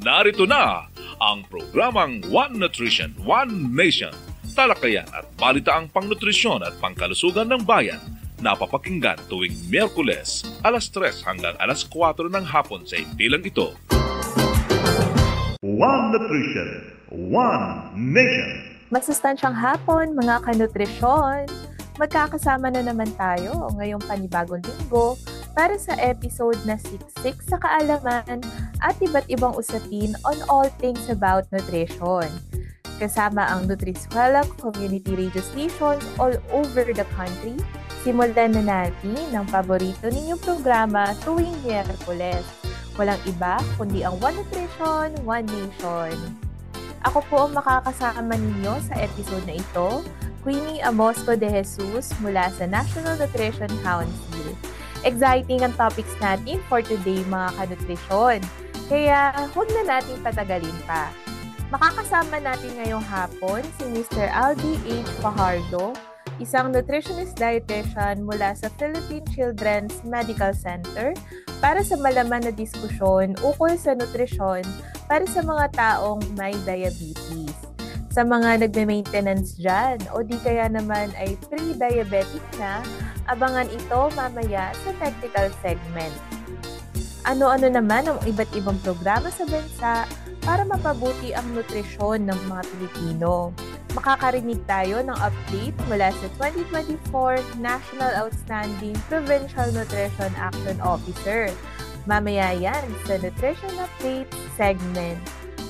Narito na ang programang One Nutrition, One Nation. Talakayan at balitaang pangnutrisyon at pangkalusugan ng bayan. Napapakinggan tuwing Miyerkules, alas 3 hanggang alas 4 ng hapon sa impilang ito. One Nutrition, One Nation. Masustansyang hapon, mga kanutrisyon. Magkakasama na naman tayo ngayong panibagong linggo para sa episode na siksik sa kaalaman at iba't ibang usapin on all things about nutrition. Kasama ang Nutriskwela community radio stations all over the country, simulan na natin ang paborito ninyong programa tuwing Miyerkules. Walang iba kundi ang One Nutrition, One Nation. Ako po ang makakasama ninyo sa episode na ito, Queenie Amosco de Jesus mula sa National Nutrition Council. Exciting ang topics natin for today, mga kanutrisyon. Kaya huwag na natin patagalin pa. Makakasama natin ngayong hapon si Mr. Aldi H. Fajardo, isang nutritionist dietitian mula sa Philippine Children's Medical Center para sa malaman na diskusyon ukol sa nutrisyon para sa mga taong may diabetes. Sa mga nagme-maintenance dyan o di kaya naman ay pre-diabetic na, abangan ito mamaya sa technical segment. Ano-ano naman ang iba't ibang programa sa bansa para mapabuti ang nutrisyon ng mga Pilipino. Makakarinig tayo ng update mula sa 2024 National Outstanding Provincial Nutrition Action Officer. Mamaya yan sa Nutrition Update segment.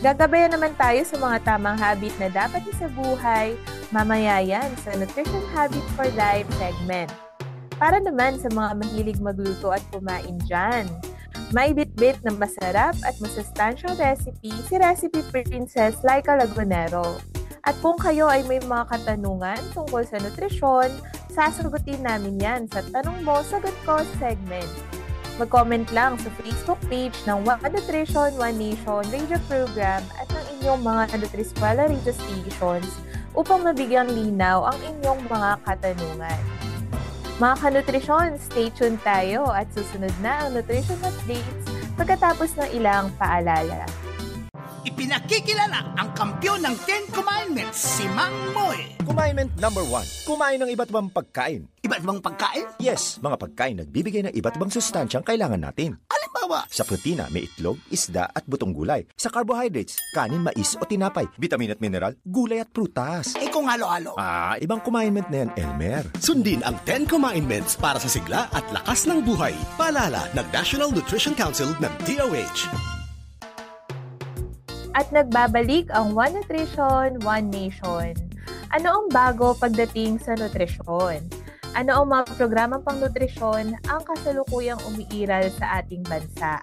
Gagabayan naman tayo sa mga tamang habit na dapat sa buhay. Mamaya yan sa Nutrition Habit for Life segment. Para naman sa mga mahilig magluto at kumain dyan, may bit-bit na masarap at masustansyang recipe si Recipe Princess Laika Lagunero. At kung kayo ay may mga katanungan tungkol sa nutrisyon, sasagutin namin yan sa Tanong Mo, Sagot Ko segment. Mag-comment lang sa Facebook page ng One Nutrition, One Nation radio program at ng inyong mga Nutriskwela radio stations upang mabigyang linaw ang inyong mga katanungan. Mga kanutrisyon, stay tuned tayo at susunod na ang nutrition updates pagkatapos ng ilang paalala. Ipinakikilala ang kampyon ng 10 Commandments, si Mang Moy. Commandment number 1, kumain ng iba't ibang pagkain. Iba't ibang pagkain? Yes, mga pagkain nagbibigay ng iba't ibang sustansyang kailangan natin. Halimbawa, Sa protina, may itlog, isda at butong gulay. Sa carbohydrates, kanin, mais o tinapay. Vitamin at mineral, gulay at prutas. kung halo-halo. Ibang commandment na yan, Elmer. Sundin ang 10 Commandments para sa sigla at lakas ng buhay. Paalala ng National Nutrition Council ng DOH. At nagbabalik ang One Nutrition, One Nation. Ano ang bago pagdating sa nutrisyon? Ano ang mga programang pangnutrisyon ang kasalukuyang umiiral sa ating bansa?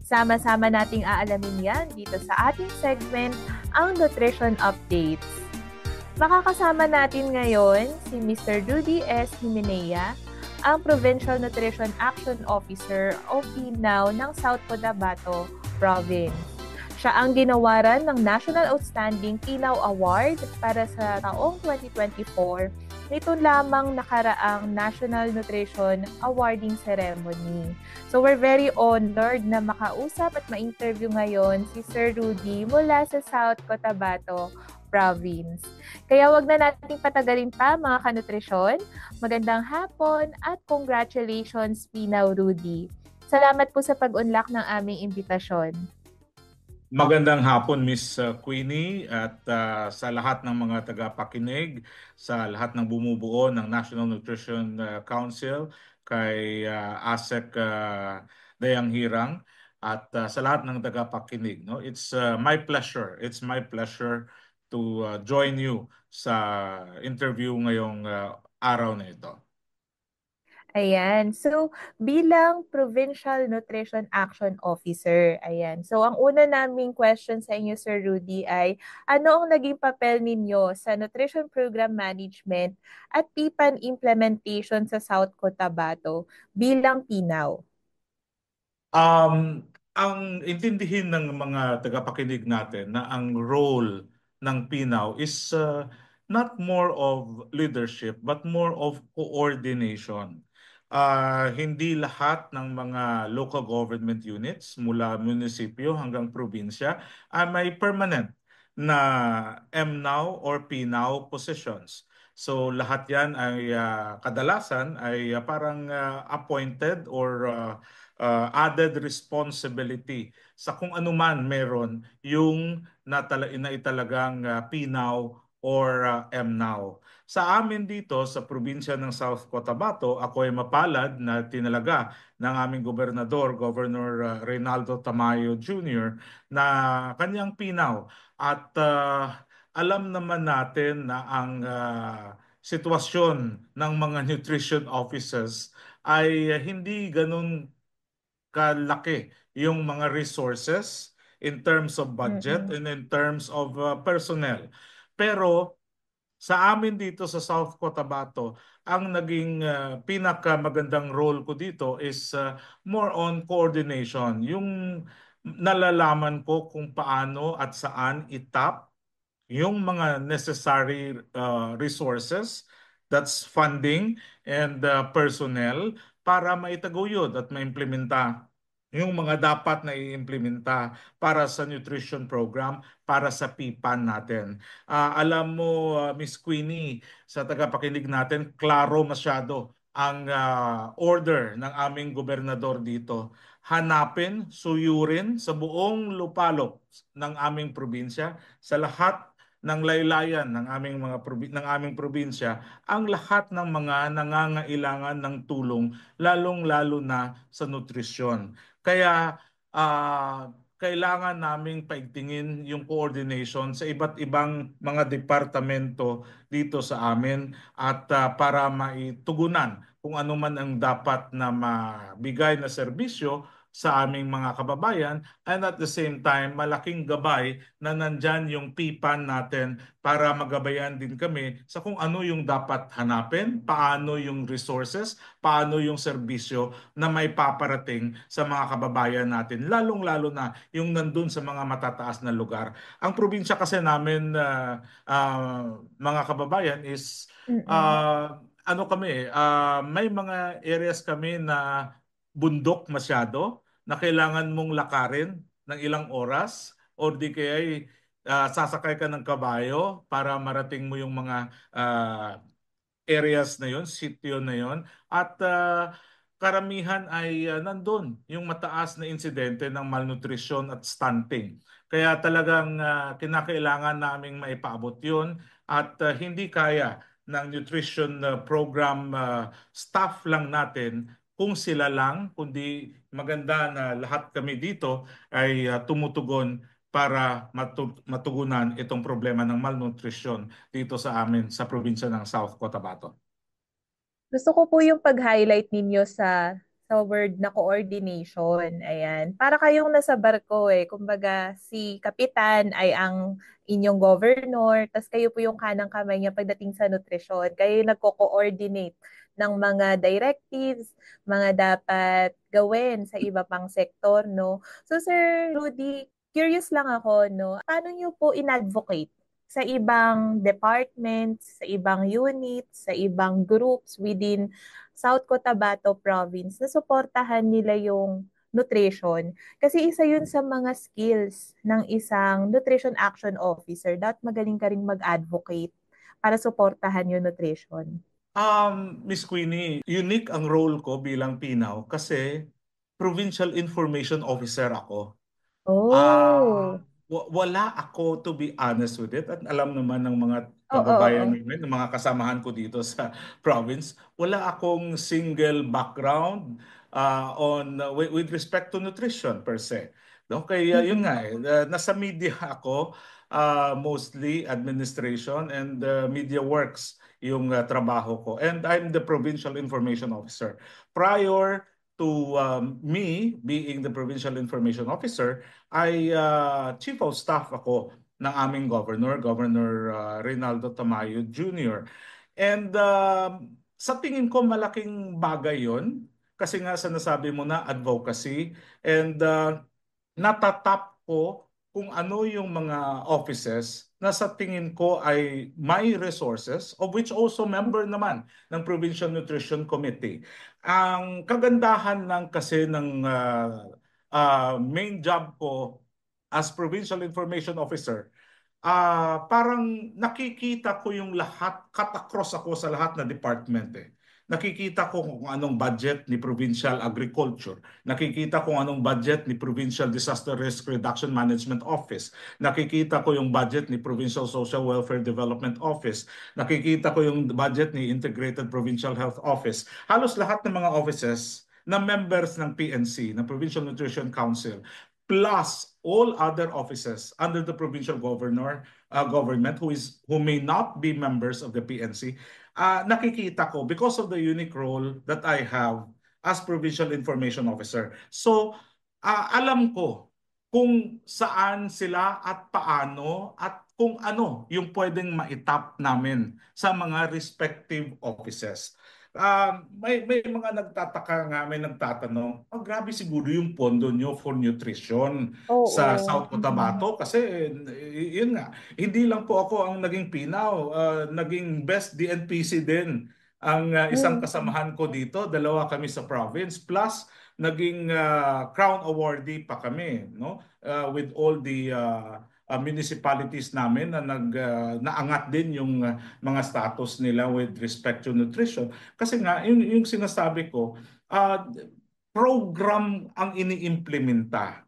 Sama-sama nating aalamin yan dito sa ating segment, ang Nutrition Updates. Makakasama natin ngayon si Mr. Rudy S. Himenea, ang Provincial Nutrition Action Officer o PNAO ng South Cotabato Province. Siya ang ginawaran ng National Outstanding PNAO Award para sa taong 2024 nito lamang nakaraang National Nutrition Awarding Ceremony. So we're very honored na makausap at ma-interview ngayon si Sir Rudy mula sa South Cotabato Province. Kaya wag na nating patagalin pa, mga kanutrisyon. Magandang hapon at congratulations, PNAO Rudy. Salamat po sa pag-unlock ng aming imbitasyon. Magandang hapon, Miss Queenie, at sa lahat ng mga tagapakinig, sa lahat ng bumubuo ng National Nutrition Council, kay ASEC Dayang Hirang, at sa lahat ng tagapakinig. No? It's my pleasure to join you sa interview ngayong araw na ito. Ayan. So, bilang Provincial Nutrition Action Officer, ayan. So, ang una naming question sa inyo, Sir Rudy, ay ano ang naging papel ninyo sa Nutrition Program Management at PPAN implementation sa South Cotabato bilang PNAO? Ang intindihin ng mga tagapakinig natin na ang role ng PNAO is not more of leadership but more of coordination. Hindi lahat ng mga local government units mula munisipyo hanggang probinsya may permanent na MNOW or PNOW positions. So lahat yan ay kadalasan ay parang appointed or added responsibility sa kung ano man meron yung naitalagang PNOW or MNOW. Sa amin dito sa probinsya ng South Cotabato, ako ay mapalad na tinalaga ng aming gobernador, Governor Reynaldo Tamayo Jr. na kanyang PNOW. At alam naman natin na ang sitwasyon ng mga nutrition officers ay hindi ganun kalaki yung mga resources in terms of budget Mm-mm. and in terms of personnel. Pero sa amin dito sa South Cotabato, ang naging pinakamagandang role ko dito is more on coordination. Yung nalalaman ko kung paano at saan itap yung mga necessary resources, that's funding and personnel, para maitaguyod at maimplementa yung mga dapat na i-implementa para sa nutrition program, para sa PPAN natin. Alam mo, Miss Queenie, sa tagapakinig natin, klaro masyado ang order ng aming gobernador dito. Hanapin, suyurin sa buong lupalop ng aming probinsya, sa lahat ng laylayan ng aming probinsya, ang lahat ng mga nangangailangan ng tulong, lalong-lalo na sa nutrisyon. Kaya kailangan naming paigtingin yung coordination sa iba't ibang mga departamento dito sa amin at para maitugunan kung ano man ang dapat na mabigay na serbisyo sa aming mga kababayan, and at the same time malaking gabay na nandyan yung PPAN natin para magabayan din kami sa kung ano yung dapat hanapin, paano yung resources, paano yung serbisyo na may paparating sa mga kababayan natin, lalong-lalo na yung nandun sa mga matataas na lugar. Ang probinsya kasi namin, mga kababayan, is Mm-mm. ano kami, may mga areas kami na bundok masyado na kailangan mong lakarin ng ilang oras or di kaya sasakay ka ng kabayo para marating mo yung mga areas na yon, sitio na yon, at karamihan ay nandun yung mataas na insidente ng malnutrition at stunting. Kaya talagang kinakailangan naming maipaabot yun at hindi kaya ng nutrition program staff lang natin kung sila lang, kundi maganda na lahat kami dito ay tumutugon para matugunan itong problema ng malnutrition dito sa amin sa probinsya ng South Cotabato. Gusto ko po yung pag-highlight ninyo sa word na coordination. Ayan. Para kayong nasa barko eh. Kumbaga, si Kapitan ay ang inyong governor, tas kayo po yung kanang kamay niya pagdating sa nutrisyon. Kayo yung nagko-coordinate ng mga directives, mga dapat gawin sa iba pang sektor, no? So, Sir Rudy, curious lang ako, no? Paano niyo po in-advocate sa ibang departments, sa ibang units, sa ibang groups within South Cotabato Province na suportahan nila yung nutrition. Kasi isa yun sa mga skills ng isang nutrition action officer. Dapat magaling ka rin mag-advocate para suportahan yung nutrition. Miss Queenie, unique ang role ko bilang Pinaw kasi Provincial Information Officer ako. Oh, Wala ako, to be honest with it, at alam naman ng mga oo, kababayan oo. namin, ng mga kasamahan ko dito sa province, wala akong single background with respect to nutrition per se. No? Kaya yun Mm-mm. nga nasa media ako, mostly administration and media works yung trabaho ko. And I'm the Provincial Information Officer. Prior to me being the Provincial Information Officer, ay Chief of Staff ako ng aming governor, Governor Reynaldo Tamayo Jr. And sa tingin ko malaking bagay yon kasi nga sa nasabi mo na advocacy, and natatap ko kung ano yung mga offices na sa tingin ko ay may resources, of which also member naman ng Provincial Nutrition Committee. Ang kagandahan lang kasi ng main job ko as Provincial Information Officer, parang nakikita ko yung lahat, cut across ako sa lahat na department eh. Nakikita ko kung anong budget ni Provincial Agriculture. Nakikita ko kung anong budget ni Provincial Disaster Risk Reduction Management Office. Nakikita ko yung budget ni Provincial Social Welfare Development Office. Nakikita ko yung budget ni Integrated Provincial Health Office. Halos lahat ng mga offices na members ng PNC, ng Provincial Nutrition Council, plus all other offices under the provincial government who may not be members of the PNC, nakikita ko because of the unique role that I have as Provincial Information Officer. So, alam ko kung saan sila at paano at kung ano yung pwedeng maitap namin sa mga respective offices. May mga nagtataka nga, may nagtatanong, grabe siguro yung pondo nyo for nutrition sa Oo. South Cotabato kasi yun nga, hindi lang po ako ang naging pinaw, naging best DNPC din ang isang kasamahan ko dito, dalawa kami sa province, plus naging crown awardee pa kami, no? With all the municipalities namin na naangat din yung mga status nila with respect to nutrition. Kasi nga, yung sinasabi ko, program ang iniimplementa.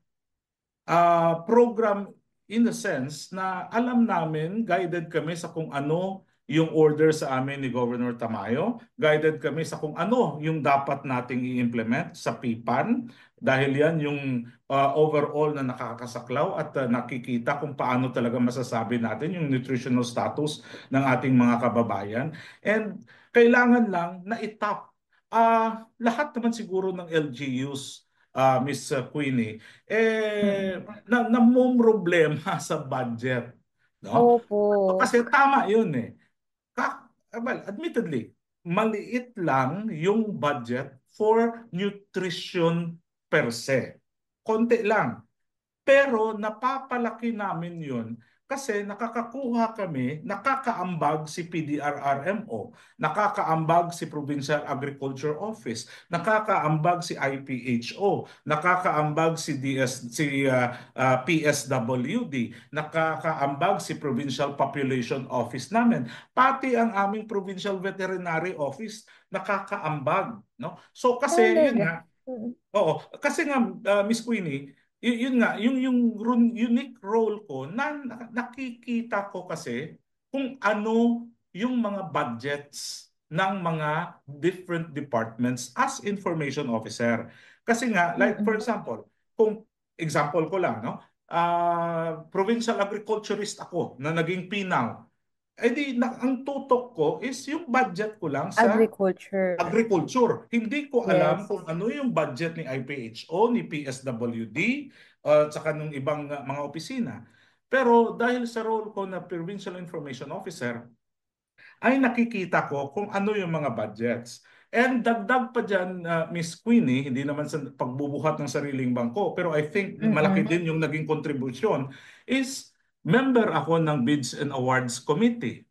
Program in the sense na alam namin, guided kami sa kung ano yung order sa amin ni Governor Tamayo, guided kami sa kung ano yung dapat nating i-implement sa PIPAN, dahil yan yung overall na nakakasaklaw at nakikita kung paano talaga masasabi natin yung nutritional status ng ating mga kababayan. And kailangan lang na itap lahat naman siguro ng LGUs, Miss Queenie, problema sa budget. No? Opo. Kasi tama yun eh. Well, admittedly, maliit lang yung budget for nutrition per se. Konti lang. Pero napapalaki namin yun kasi nakakakuha kami, nakakaambag si PDRRMO, nakakaambag si Provincial Agriculture Office, nakakaambag si IPHO, nakakaambag si PSWD, nakakaambag si Provincial Population Office namin, pati ang aming Provincial Veterinary Office nakakaambag, no? So kasi yun nga, oo, kasi nga Miss Queenie, yun nga, yung unique role ko na nakikita ko kasi kung ano yung mga budgets ng mga different departments as information officer. Kasi nga, like for example, kung example ko lang, no? Provincial agriculturist ako na naging PINAW. Ang tutok ko is yung budget ko lang sa Agriculture. Hindi ko alam Yes. kung ano yung budget ni IPHO, ni PSWD, at saka ng ibang mga opisina. Pero dahil sa role ko na Provincial Information Officer, ay nakikita ko kung ano yung mga budgets. And dagdag pa dyan, Miss Queenie, hindi naman sa pagbubuhat ng sariling bangko, pero I think malaki din yung naging contribution, is member ako ng Bids and Awards Committee.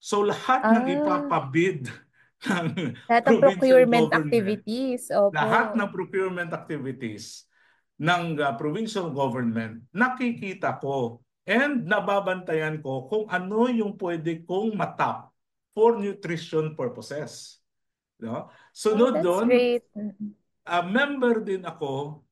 So lahat ng ipapabid ng Lahat ng provincial procurement government, activities. Opo. lahat ng procurement activities ng provincial government, nakikita ko and nababantayan ko kung ano yung pwede kong matap for nutrition purposes. No? Sunod That's doon, great. member din ako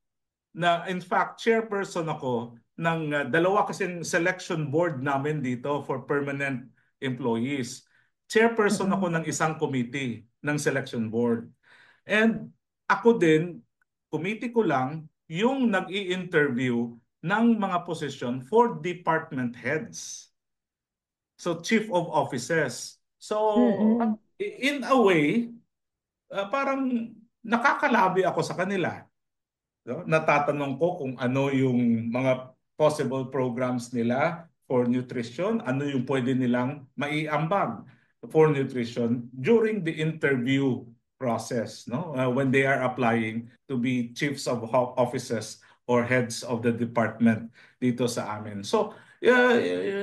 na in fact chairperson ako ng dalawa kasing selection board namin dito for permanent employees. Chairperson ako ng isang committee ng selection board. And ako din, committee ko lang yung nag-i-interview ng mga position for department heads. So chief of offices. So in a way, parang nakakalabi ako sa kanila. No? Natatanong ko kung ano yung mga possible programs nila for nutrition, ano yung pwede nilang maiambag for nutrition during the interview process, no? When they are applying to be chiefs of offices or heads of the department dito sa amin. So,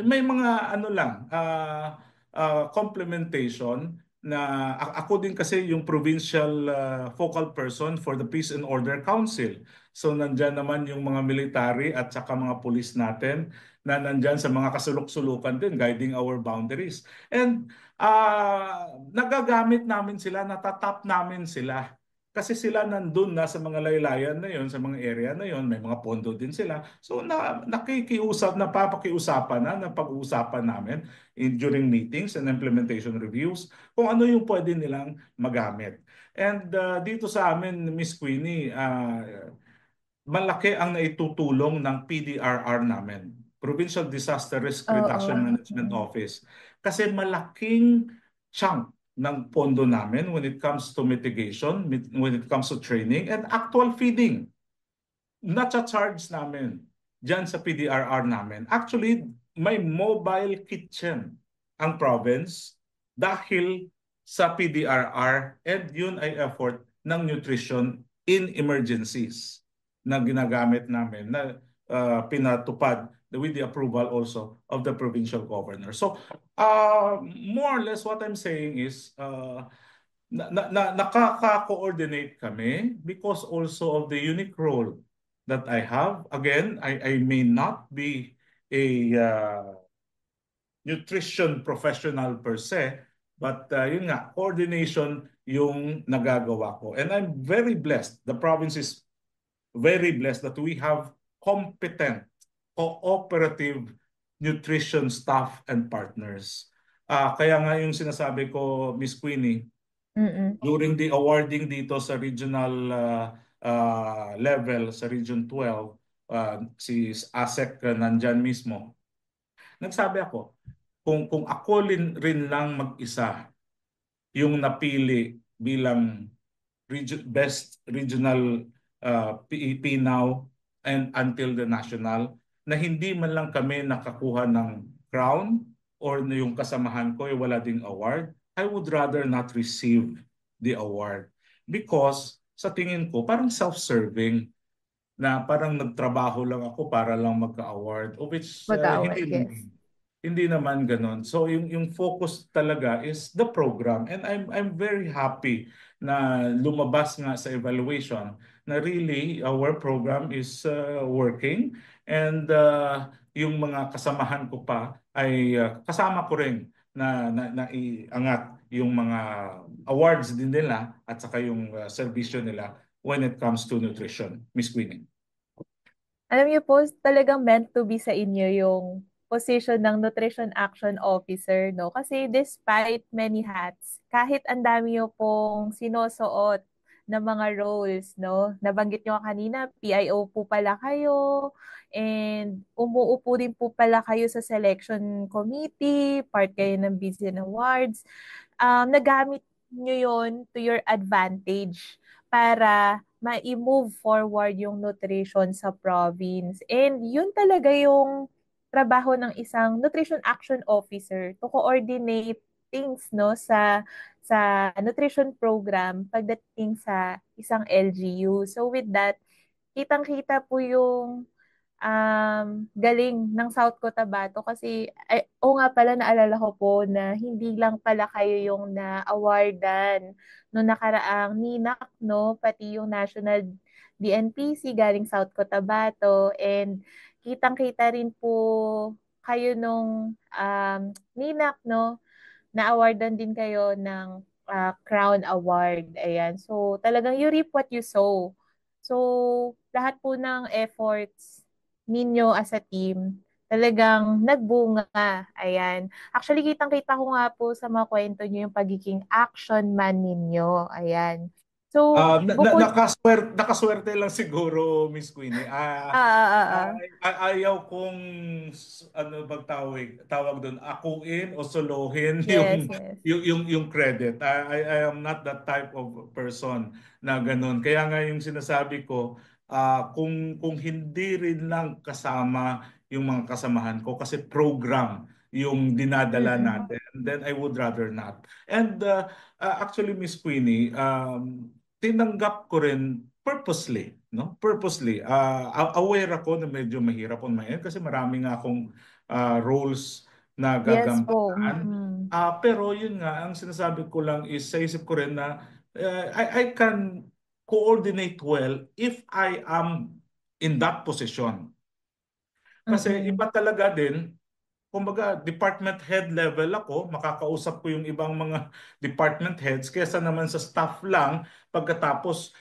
may mga ano lang, complementation na ako din kasi yung provincial focal person for the Peace and Order Council. So nandyan naman yung mga military at saka mga pulis natin na nandyan sa mga kasulok-sulukan din, guiding our boundaries. And nagagamit namin sila, natatap namin sila. Kasi sila nandun na sa mga laylayan na yon, sa mga area na yon, may mga pondo din sila. So napapakiusapan na pag-uusapan namin during meetings and implementation reviews kung ano yung pwede nilang magamit. And dito sa amin, Miss Queenie, malaki ang naitutulong ng PDRR namin, Provincial Disaster Risk Reduction Management Office. Kasi malaking chunk ng pondo namin when it comes to mitigation, when it comes to training, and actual feeding. Na-charge namin dyan sa PDRR namin. Actually, may mobile kitchen ang province dahil sa PDRR, and yun ay effort ng nutrition in emergencies na ginagamit namin na pinatupad with the approval also of the provincial governor. So more or less what I'm saying is nakaka-coordinate kami because also of the unique role that I have. Again, I may not be a nutrition professional per se, but yun nga, coordination yung nagagawa ko. And I'm very blessed. The province is very blessed that we have competent, cooperative nutrition staff and partners. Kaya nga yung sinasabi ko, Miss Queenie, during the awarding dito sa regional level, sa Region 12, si ASEC nandyan mismo, nagsabi ako, kung ako rin lang mag-isa yung napili bilang best regional PNAW and until the national, na hindi man lang kami nakakuha ng crown or yung kasamahan ko ay wala ding award, I would rather not receive the award. Because sa tingin ko, parang self-serving na parang nagtrabaho lang ako para lang magka-award, of which hindi naman ganon. So yung focus talaga is the program, and I'm very happy na lumabas nga sa evaluation na really our program is working, and yung mga kasamahan ko pa ay kasama ko rin na iangat yung mga awards din nila at saka yung serbisyo nila when it comes to nutrition. Miss Queenie. Alam niyo po, talagang meant to be sa inyo yung position ng Nutrition Action Officer, no? Kasi despite many hats, kahit ang dami niyo pong sinusuot na mga roles, no? Nabanggit niyo kanina, PIO po pala kayo, and umuupo din po pala kayo sa selection committee, part kayo ng Bizen Awards. Nagamit niyo yon to your advantage para ma-move forward yung nutrition sa province. And yun talaga yung trabaho ng isang nutrition action officer to coordinate things, no, sa nutrition program pagdating sa isang LGU. So with that, kitang-kita po yung galing ng South Cotabato kasi nga pala, naalala ko po na hindi lang pala kayo yung na-awardan no nakaraang NINAC, no, pati yung National DNPC galing South Cotabato, and kitang-kita rin po kayo nung NINAC, no, na-awardan din kayo ng Crown Award. Ayan. So, talagang you reap what you sow. So, lahat po ng efforts ninyo as a team, talagang nagbunga. Ayan. Actually, kitang-kita ko nga po sa mga kwento nyo yung pagiging action man ninyo. Ayan. So, nakaswerte lang siguro, Miss Queenie. Ayaw kong ano bang tawag doon, akuin o solohin yung credit. I am not that type of person na ganun. Kaya nga yung sinasabi ko, kung hindi rin lang kasama yung mga kasamahan ko kasi program yung dinadala natin, then I would rather not. And actually, Miss Queenie, tinanggap ko rin purposely, no? Purposely. Aware ako na medyo mahirap on my end kasi marami nga akong roles na Yes po. gagambahan. Pero yun nga, ang sinasabi ko lang is sa isip ko rin na I can coordinate well if I am in that position. Kasi iba talaga din, kumbaga department head level ako, makakausap ko yung ibang mga department heads kaysa naman sa staff lang pagkatapos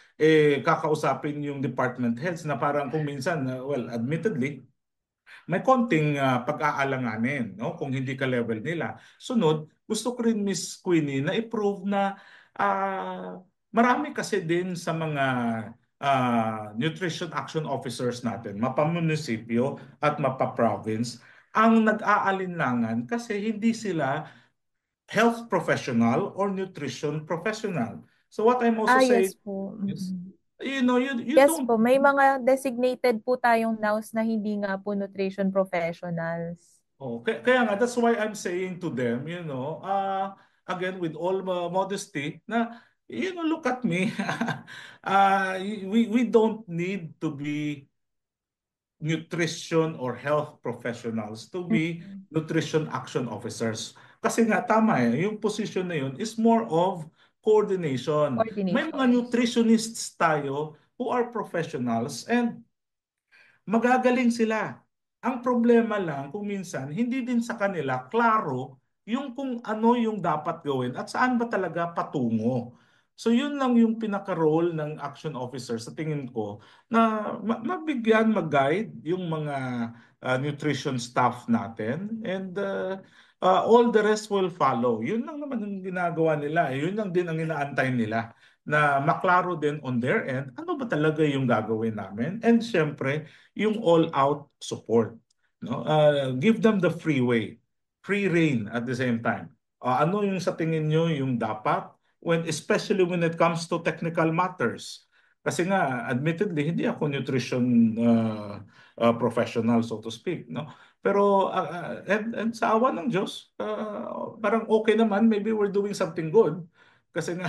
kakausapin yung department heads na parang kung minsan, well, admittedly, may konting pag-aalanganin, no? Kung hindi ka level nila. Sunod, gusto ko rin Miss Queenie na i-prove na marami kasi din sa mga nutrition action officers natin, mapamunisipyo at mapaprovince, ang nag-aalinlangan kasi hindi sila health professional or nutrition professional. So what I'm also saying Yes po. is, you know, you Yes don't. po, may mga designated po tayong NAUs na hindi nga po nutrition professionals. Oh, kaya nga, that's why I'm saying to them, you know, again, with all modesty, na, you know, look at me. We don't need to be nutrition or health professionals to be nutrition action officers. Kasi nga, tama yung position na yun is more of coordination. May mga Coordination. nutritionists tayo who are professionals and magagaling sila. Ang problema lang kung minsan hindi din sa kanila klaro yung kung ano yung dapat gawin at saan ba talaga patungo. So yun lang yung pinaka-role ng action officer sa tingin ko na mabigyan, mag-guide yung mga nutrition staff natin and all the rest will follow. Yun lang naman yung ginagawa nila. Yun lang din ang inaantay nila na maklaro din on their end ano ba talaga yung gagawin namin and syempre yung all-out support, no? Give them the free rein at the same time. Ano yung sa tingin nyo yung dapat especially when it comes to technical matters? Kasi nga, admittedly, hindi ako nutrition professional, so to speak, no? Pero and sa awa ng Diyos, parang okay naman, maybe we're doing something good. Kasi nga,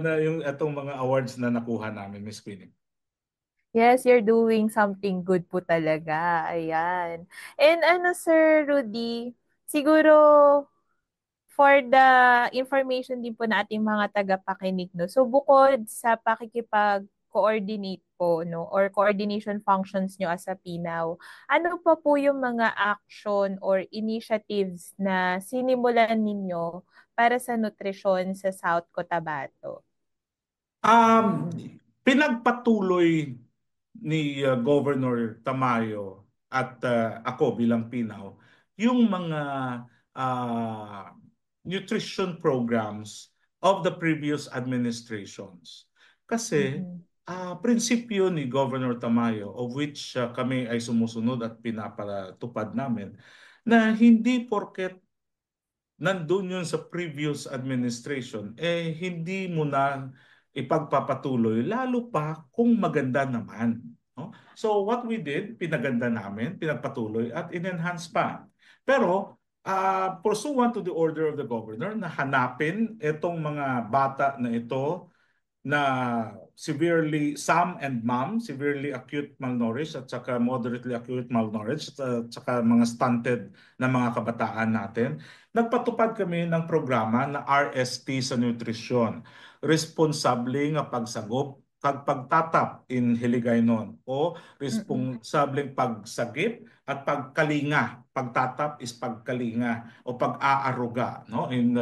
na yung itong mga awards na nakuha namin, Miss Queenie. Yes, you're doing something good po talaga. Ayan. And Sir Rudy, siguro for the information din po na ating mga tagapakinig, no? So, bukod sa pakikipag-coordinate po, no? Or coordination functions nyo as a PINAW, ano pa po yung mga action or initiatives na sinimulan ninyo para sa nutrisyon sa South Cotabato? Pinagpatuloy ni Governor Tamayo at ako bilang PINAW yung mga nutrition programs of the previous administrations. Kasi prinsipyo ni Governor Tamayo of which kami ay sumusunod at pinapatupad namin na hindi porket nandun yun sa previous administration, hindi mo na ipagpapatuloy, lalo pa kung maganda naman. No? So what we did, pinaganda namin, pinagpatuloy at in-enhance pa. Pero pursuant to the order of the governor na hanapin itong mga bata na ito na severely acute malnourished at saka moderately acute malnourished at saka mga stunted na mga kabataan natin, nagpatupad kami ng programa na RST sa nutrisyon, responsableng pagsagop kag pagtatap in Hiligaynon o responsableng pagsagip at pagkalinga. Pagtatap is pagkalinga o pag-aaruga, no, in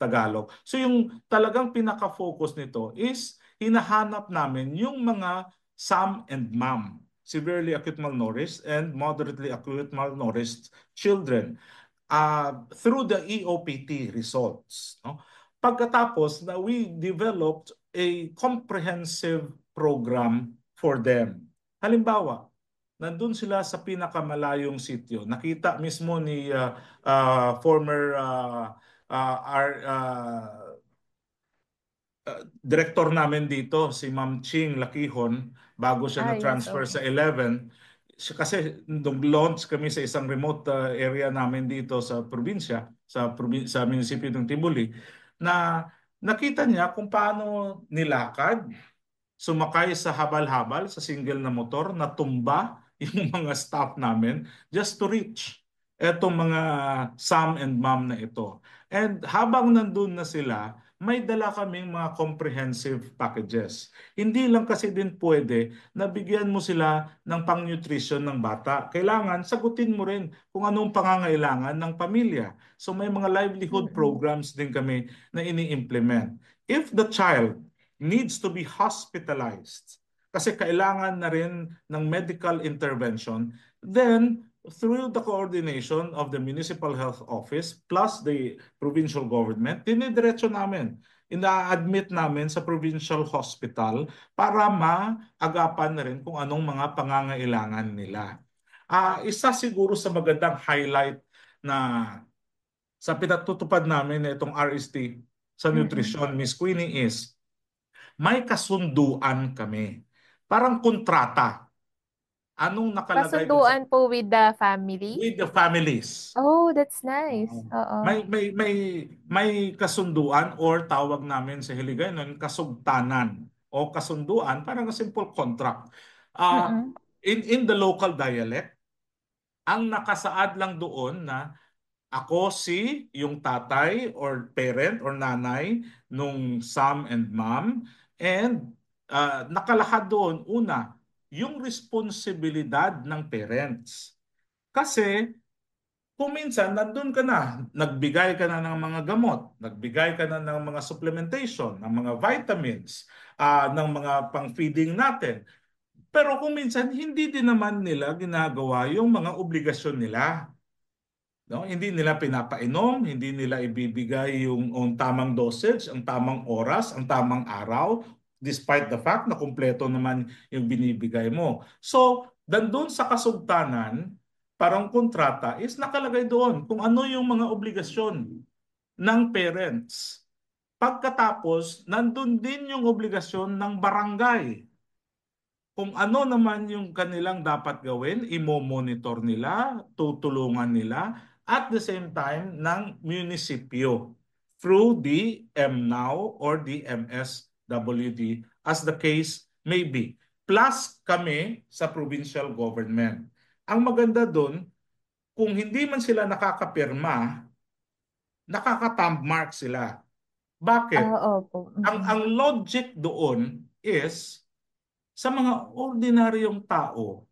Tagalog. So yung talagang pinaka-focus nito is hinahanap namin yung mga SAM and MAM, severely acute malnourished and moderately acute malnourished children through the EOPT results. No? Pagkatapos na we developed a comprehensive program for them. Halimbawa, nandun sila sa pinakamalayong sitio. Nakita mismo ni former director namin dito, si Ma'am Ching Lakihon, bago siya na-transfer sa 11. Kasi nung launch kami sa isang remote area namin dito sa probinsya, sa munisipyo ng Tibuli, na nakita niya kung paano nilakad sumakay sa habal-habal sa single na motor na tumba yung mga staff namin just to reach etong mga Sam and Ma'am na ito. And habang nandun na sila, may dala kaming mga comprehensive packages. Hindi lang kasi din pwede na bigyan mo sila ng pang-nutrition ng bata. Kailangan sagutin mo rin kung anong pangangailangan ng pamilya. So may mga livelihood programs din kami na ini-implement. If the child needs to be hospitalized kasi kailangan na rin ng medical intervention, then through the coordination of the Municipal Health Office plus the provincial government, dinidiretso namin, ina-admit namin sa provincial hospital para maagapan na rin kung anong mga pangangailangan nila. Isa siguro sa magandang highlight na sa pinatutupad namin na itong RST sa nutrition, Miss Queenie, is may kasunduan kami. Parang kontrata. Anong nakalagay dun sa Kasunduan po with the family? with the families? Oh, that's nice. Oo. May kasunduan or tawag namin sa Hiligaynon kasugtanan o kasunduan, parang a simple contract. Mm-mm. In the local dialect, ang nakasaad lang doon na ako si yung tatay or parent or nanay nung Sam and Mom, and nakalahad doon una yung responsibilidad ng parents. Kasi kung minsan nandun ka na, nagbigay ka na ng mga gamot, nagbigay ka na ng mga supplementation, ng mga vitamins, ng mga pang-feeding natin. Pero kung minsan hindi din naman nila ginagawa yung mga obligasyon nila. No? Hindi nila pinapainom, hindi nila ibibigay yung tamang dosage, ang tamang oras, ang tamang araw, despite the fact na kumpleto naman yung binibigay mo. So, dandun sa kasultanan, parang kontrata is nakalagay doon kung ano yung mga obligasyon ng parents. Pagkatapos, nandun din yung obligasyon ng barangay. Kung ano naman yung kanilang dapat gawin, imo-monitor nila, tutulungan nila, at the same time ng munisipyo through the MNOW or the MSWD as the case may be. Plus kami sa provincial government. Ang maganda doon, kung hindi man sila nakakapirma, nakaka-thumb mark sila. Bakit? Opo. Ang logic doon is sa mga ordinaryong tao,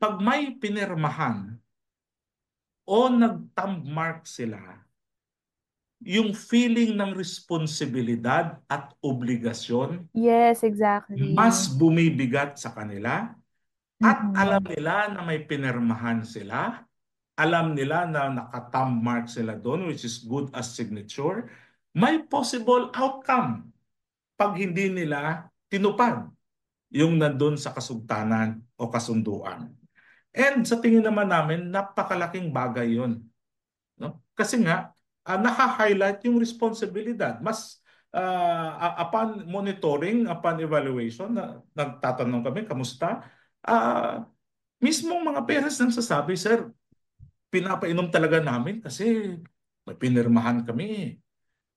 pag may pinirmahan o nag-thumb mark sila, yung feeling ng responsibilidad at obligasyon Yes, exactly. mas bumibigat sa kanila at alam nila na may pinirmahan sila, alam nila na naka-thumb mark sila doon, which is good as signature, may possible outcome pag hindi nila tinupad yung nandun sa kasultanan o kasunduan. And sa tingin naman namin, napakalaking bagay yun. No? Kasi nga, naka-highlight yung responsibilidad. Mas upon monitoring, upon evaluation, nagtatanong kami, kamusta? Mismong mga parents nagsasabi, sir, pinapainom talaga namin kasi may pinirmahan kami.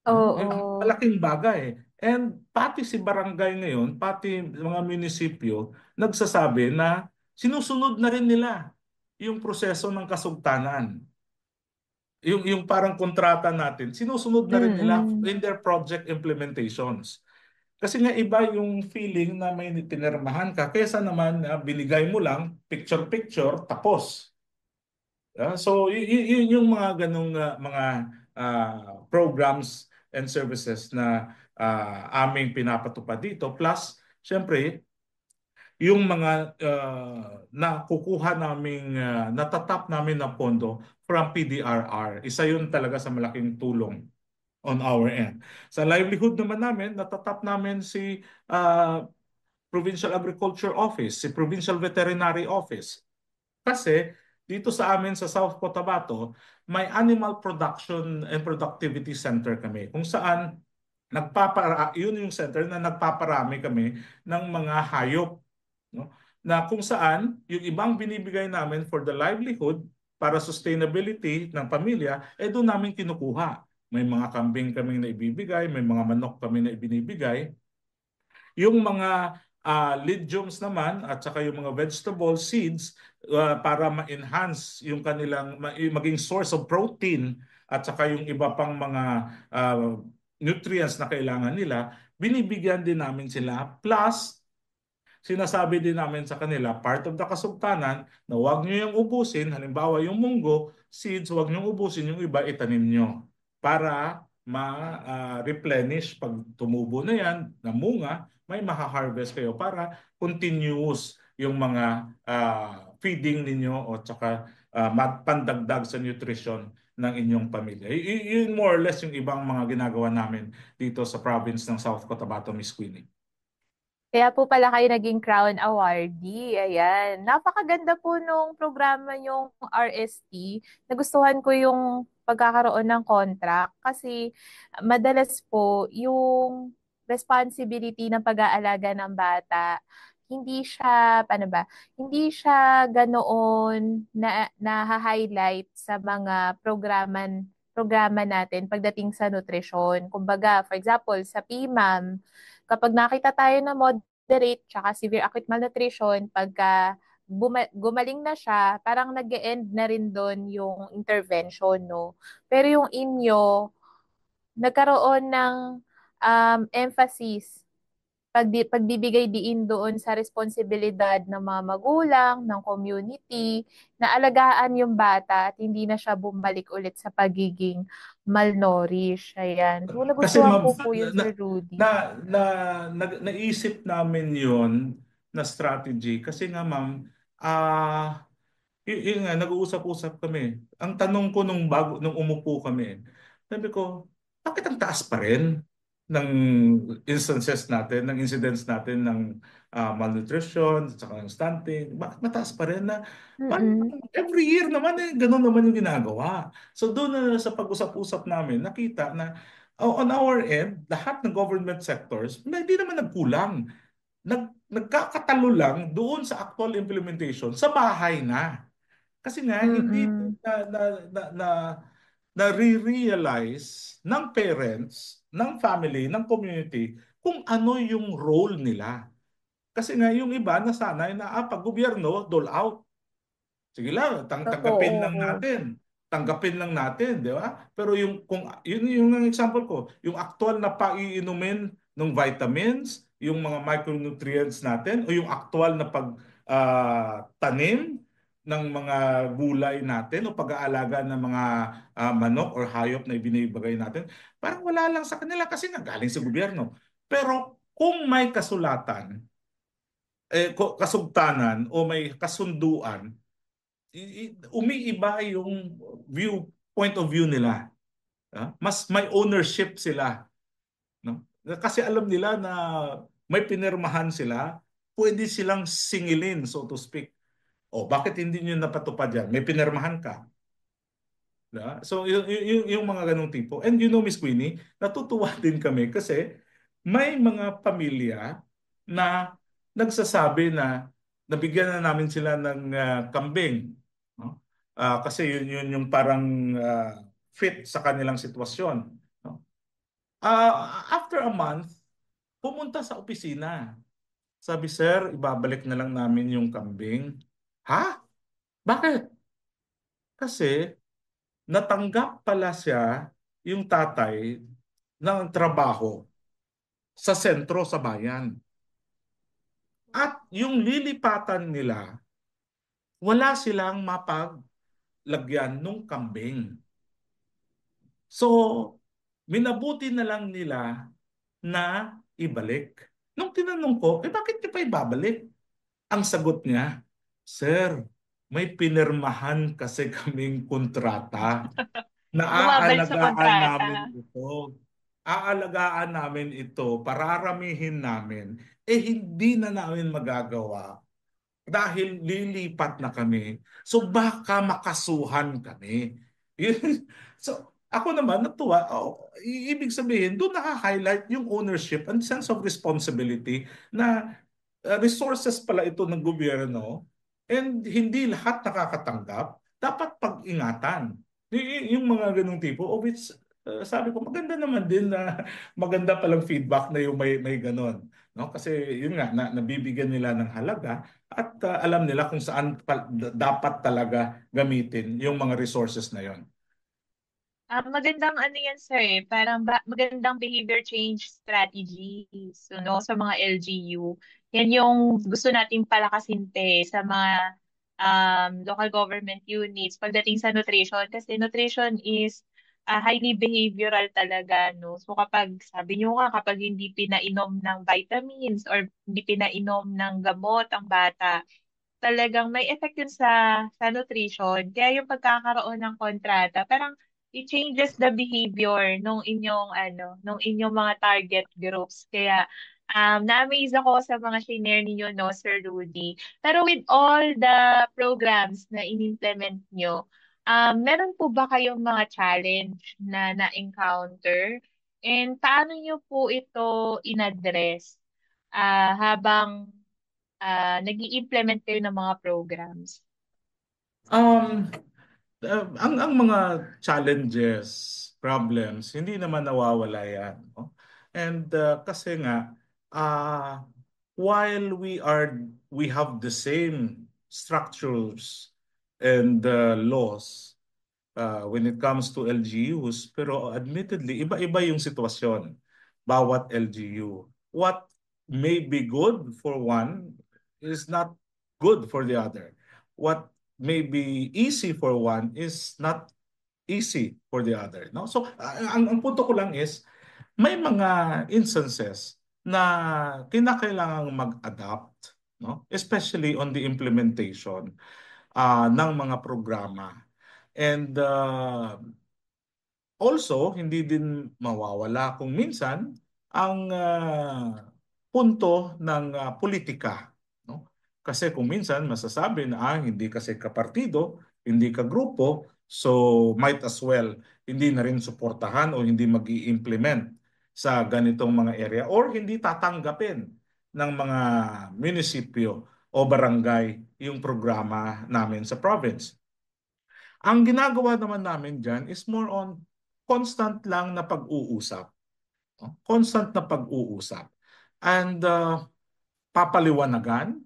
Oo. Malaking bagay. And pati si barangay ngayon, pati mga munisipyo, nagsasabi na sinusunod na rin nila yung proseso ng kasultanan. Yung parang kontrata natin, sinusunod na rin nila in their project implementations. Kasi nga iba yung feeling na may pinirmahan ka, kaysa naman binigay mo lang, picture-picture, tapos. So yung mga ganong mga programs and services na aming pinapatupad dito. Plus, syempre, yung mga nakukuha naming, natatap namin na pondo from PDRR. Isa yun talaga sa malaking tulong on our end. Sa livelihood naman namin, natatap namin si Provincial Agriculture Office, si Provincial Veterinary Office. Kasi dito sa amin sa South Cotabato, may Animal Production and Productivity Center kami kung saan yun yung center na nagpaparami kami ng mga hayop, no? Na kung saan yung ibang binibigay namin for the livelihood para sustainability ng pamilya, doon namin kinukuha. May mga kambing kaming naibibigay, may mga manok kami na ibinibigay. Yung mga legumes naman at saka yung mga vegetable seeds para ma-enhance yung kanilang maging source of protein at saka yung iba pang mga nutrients na kailangan nila, binibigyan din namin sila. Plus, sinasabi din namin sa kanila, part of the kasultanan, na huwag nyo yung ubusin, halimbawa yung munggo, seeds, huwag nyo ubusin, yung iba itanim nyo para ma-replenish pag tumubo na yan, namunga, may maha-harvest kayo para continuous yung mga feeding ninyo o tsaka pandagdag sa nutrition ng inyong pamilya. Yun more or less yung ibang mga ginagawa namin dito sa province ng South Cotabato, Miss Queenie. Kaya po pala kayo naging Crown Awardee. Ayan. Napakaganda po nung programa yung RST. Nagustuhan ko yung pagkakaroon ng contract kasi madalas po yung responsibility ng pag-aalaga ng bata, hindi siya, paano ba, hindi siya ganoon na-highlight sa mga programa natin pagdating sa nutrisyon. Kumbaga, for example, sa PMAM, kapag nakita tayo na moderate tsaka severe acute malnutrition, pagka gumaling na siya, parang nag-e-end na rin doon yung intervention, no? Pero yung inyo, nagkaroon ng emphasis, pagbibigay diin doon sa responsibilidad ng mga magulang, ng community, na alagaan yung bata at hindi na siya bumalik ulit sa pagiging malnourished. Ayan. So, Kasi nagustuhan ma'am, ko po yun, Sir Rudy. naisip namin yon na strategy kasi nga ma'am, yun nga, nag-uusap-usap kami. Ang tanong ko nung umupo kami, sabi ko, bakit ang taas pa rin ng instances natin, ng incidents natin ng malnutrition, at saka ng stunting? Bakit mataas pa rin na parang Mm-mm. every year naman ganun naman yung ginagawa. So doon na sa pag-usap-usap namin, nakita na on our end, lahat ng government sectors, hindi naman nagkulang. Nagkakatalo lang doon sa actual implementation sa bahay na. Kasi nga hindi Mm-mm. na-realize ng parents, ng family, ng community kung ano yung role nila. Kasi nga yung iba nasanay na pag gobyerno, dole out. Sige lang, tanggapin lang Totoo. natin. Tanggapin lang natin, di ba? Pero yung kung yun yung ang example ko, yung actual na paiinumin ng vitamins, yung mga micronutrients natin o yung actual na tanim ng mga gulay natin o pag-aalaga ng mga manok or hayop na ibinibigay natin, parang wala lang sa kanila kasi nga galing sa gobyerno. Pero kung may kasulatan, kasugtanan o may kasunduan, umiiba yung point of view nila. Mas may ownership sila. No? Kasi alam nila na may pinirmahan sila, pwede silang singilin, so to speak. O, bakit hindi nyo napatupad yan? May pinirmahan ka. So, yung mga ganong tipo. And you know, Miss Queenie, natutuwa din kami kasi may mga pamilya na nagsasabi na nabigyan na namin sila ng kambing. No? Kasi yun yung parang fit sa kanilang sitwasyon. No? After a month, pumunta sa opisina. Sabi, sir, ibabalik na lang namin yung kambing. Ha? Bakit? Kasi natanggap pala siya yung tatay ng trabaho sa sentro sa bayan. At yung lilipatan nila, wala silang mapaglagyan nung kambing. So, minabuti na lang nila na ibalik. Nung tinanong ko, bakit niyo pa ibabalik? Ang sagot niya, sir, may pinirmahan kasi kaming kontrata. Bumabalik sa Naaalagaan kontrata. namin ito. Aalagaan namin ito, pararamihin namin. Hindi na namin magagawa dahil lilipat na kami. So baka makasuhan kami. So ako naman natuwa. Ibig sabihin, doon naka-highlight yung ownership and sense of responsibility na resources pala ito ng gobyerno and hindi lahat nakakatanggap. Dapat pag-ingatan. Yung mga ganung tipo of which Sabi ko maganda naman din na maganda palang feedback na yung may ganon. No? Kasi yun nga, nabibigyan nila ng halaga at alam nila kung saan dapat talaga gamitin yung mga resources na yon. Magandang ano yan, sir, eh. Parang magandang behavior change strategies, no, sa mga LGU. Yan yung gusto nating palakasin sa mga local government units pagdating sa nutrition. Kasi nutrition is highly behavioral talaga, no? So kapag, sabi nyo nga, kapag hindi pinainom ng vitamins or hindi pinainom ng gamot ang bata, talagang may effect yun sa nutrition. Kaya yung pagkakaroon ng kontrata, parang it changes the behavior nung inyong mga target groups. Kaya na-amaze ako sa mga shinare ninyo, no, Sir Rudy. Pero with all the programs na in-implement nyo, meron po ba kayong mga challenge na na-encounter? And paano nyo po ito in-address habang nag-i-implement kayo ng mga programs? Um, ang mga challenges, problems, hindi naman nawawala yan. No? And kasi nga, uh, while we have the same structures and laws when it comes to LGUs, pero admittedly, iba-iba yung sitwasyon bawat LGU. What may be good for one is not good for the other. What may be easy for one is not easy for the other. No? So, ang punto ko lang is, may mga instances na kinakailangang mag-adapt, no? Especially on the implementation ng mga programa. And also, hindi din mawawala kung minsan ang punto ng politika. No? Kasi kung minsan masasabi na hindi kasi kapartido, hindi ka grupo, so might as well hindi na rin suportahan o hindi mag-i-implement sa ganitong mga area or hindi tatanggapin ng mga munisipyo o barangay yung programa namin sa province. Ang ginagawa naman namin dyan is more on constant lang na pag-uusap. No? Constant na pag-uusap. And papaliwanagan.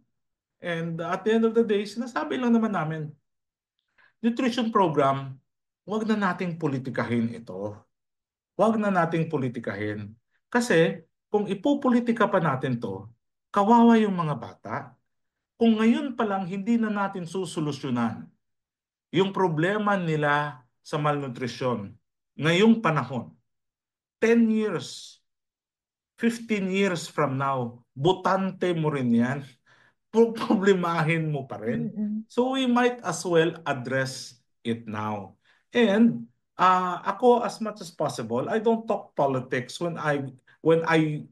And at the end of the day, sinasabi lang naman namin, nutrition program, wag na nating politikahin ito. Wag na nating politikahin. Kasi kung ipupolitika pa natin to, kawawa yung mga bata. Kung ngayon pa lang hindi na natin susolusyonan yung problema nila sa malnutrisyon ngayong panahon, 10 years, 15 years from now, butante mo rin yan. Problemahin mo pa rin. So we might as well address it now. And ako, as much as possible, I don't talk politics when I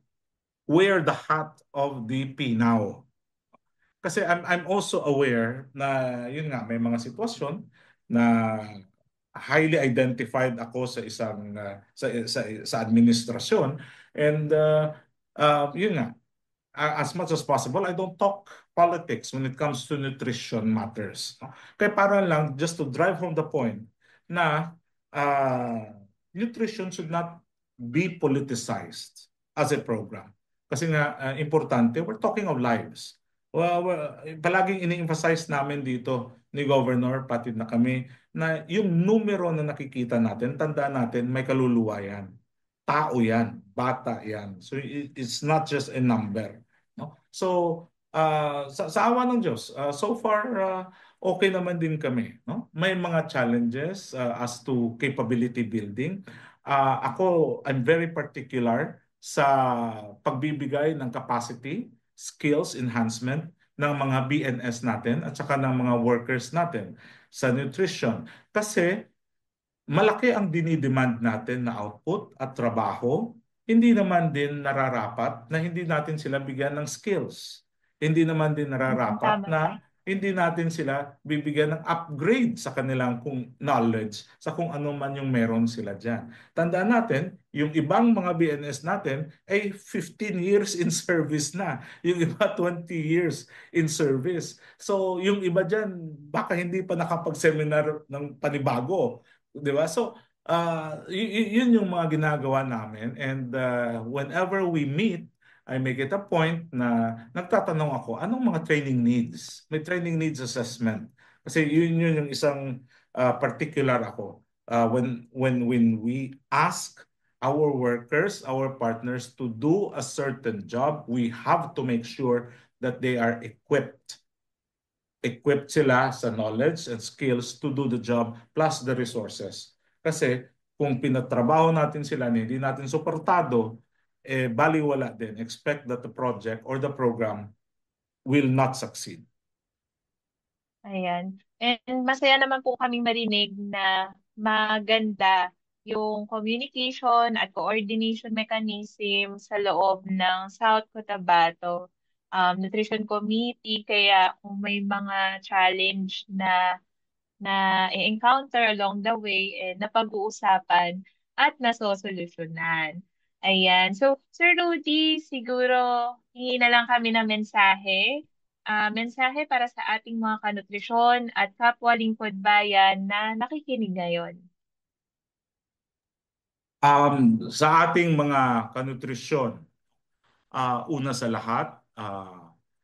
wear the hat of the PNAO. Kasi I'm also aware na yun nga may mga sitwasyon na highly identified ako sa isang sa administrasyon and yun nga as much as possible I don't talk politics when it comes to nutrition matters. No? Kaya para lang just to drive from the point na nutrition should not be politicized as a program. Kasi nga importante, we're talking of lives. Palaging ini-emphasize namin dito ni Governor, pati na kami, na yung numero na nakikita natin, tandaan natin, may kaluluwa yan. Tao yan, bata yan. So it's not just a number. No? So sa awa ng Diyos, so far okay naman din kami. No? May mga challenges as to capability building. Ako, I'm very particular sa pagbibigay ng capacity skills enhancement ng mga BNS natin at saka ng mga workers natin sa nutrition. Kasi malaki ang dinidemand natin na output at trabaho, hindi naman din nararapat na hindi natin sila bigyan ng skills. Hindi naman din nararapat na hindi natin sila bibigyan ng upgrade sa kanilang knowledge sa kung ano man yung meron sila dyan. Tandaan natin, yung ibang mga BNS natin ay 15 years in service na. Yung iba 20 years in service. So yung iba dyan, baka hindi pa nakapag-seminar ng panibago. Di ba? So Yun yung mga ginagawa namin. And whenever we meet, I make it a point na nagtatanong ako, anong mga training needs? May training needs assessment. Kasi yun yung isang particular ako. When we ask our workers, our partners to do a certain job, we have to make sure that they are equipped. Equipped sila sa knowledge and skills to do the job plus the resources. Kasi kung pinatrabaho natin sila na hindi natin suportado, baliwala din. Expect that the project or the program will not succeed. Ayan. And masaya naman po kaming marinig na maganda yung communication at coordination mechanism sa loob ng South Cotabato Nutrition Committee. Kaya kung may mga challenge na i-encounter along the way, napag-uusapan at nasosolusyonan. Ayan. So, Sir Rudy, siguro hingi na lang kami ng mensahe. Mensahe para sa ating mga kanutrisyon at kapwa lingkod bayan na nakikinig ngayon. Sa ating mga kanutrisyon, una sa lahat,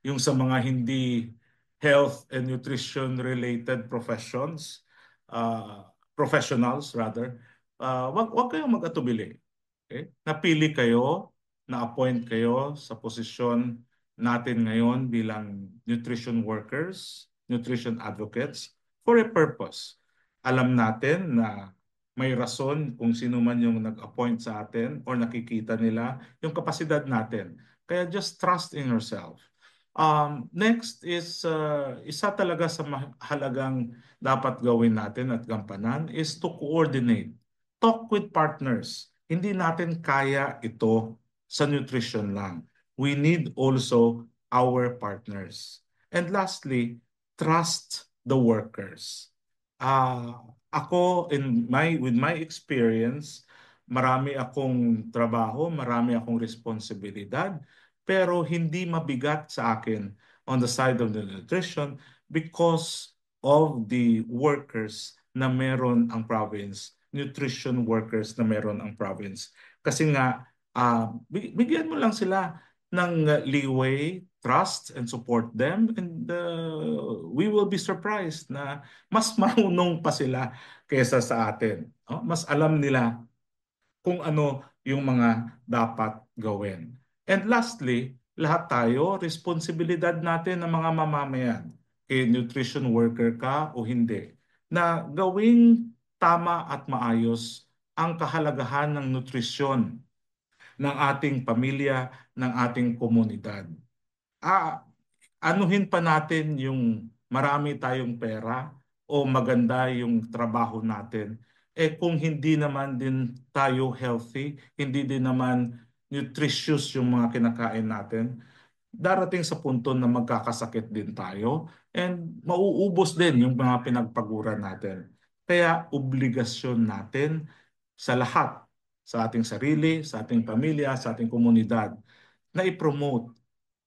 yung sa mga hindi health and nutrition related professionals, wag kayong mag-atubili. Okay? Napili kayo, na-appoint kayo sa posisyon natin ngayon bilang nutrition workers, nutrition advocates for a purpose. Alam natin na may rason kung sino man yung nag-appoint sa atin or nakikita nila yung kapasidad natin. Kaya just trust in yourself. Next is, isa talaga sa mahalagang dapat gawin natin at gampanan is to coordinate. Talk with partners. Hindi natin kaya ito sa nutrition lang. We need also our partners. And lastly, trust the workers. Ako, with my experience, marami akong trabaho, marami akong responsibilidad, pero hindi mabigat sa akin on the side of the nutrition because of the workers na meron ang province, nutrition workers na meron ang province. Kasi nga, bigyan mo lang sila ng leeway, trust, and support them, and we will be surprised na mas marunong pa sila kaysa sa atin. Mas alam nila kung ano yung mga dapat gawin. And lastly, lahat tayo, responsibilidad natin ng mga mamamayan, nutrition worker ka o hindi, na gawing tama at maayos ang kahalagahan ng nutrisyon ng ating pamilya, ng ating komunidad. Anuhin pa natin yung marami tayong pera o maganda yung trabaho natin. Kung hindi naman din tayo healthy, hindi din naman nutritious yung mga kinakain natin, darating sa punto na magkakasakit din tayo and mauubos din yung mga pinagpaguran natin. Kaya obligasyon natin sa lahat, sa ating sarili, sa ating pamilya, sa ating komunidad, na i-promote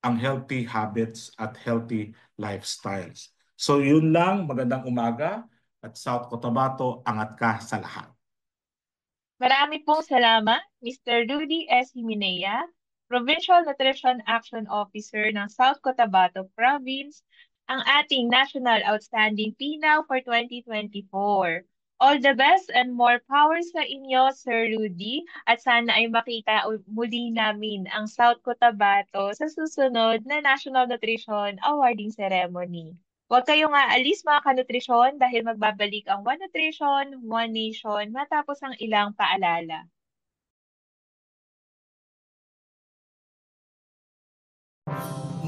ang healthy habits at healthy lifestyles. So yun lang, magandang umaga at South Cotabato, angat ka sa lahat. Marami pong salamat, Mr. Rudy S. Himenea, Provincial Nutrition Action Officer ng South Cotabato Province, ang ating National Outstanding PNAW for 2024. All the best and more power sa inyo, Sir Rudy, at sana ay makita muli namin ang South Cotabato sa susunod na National Nutrition Awarding Ceremony. Huwag kayong aalis mga kanutrisyon dahil magbabalik ang One Nutrition, One Nation matapos ang ilang paalala.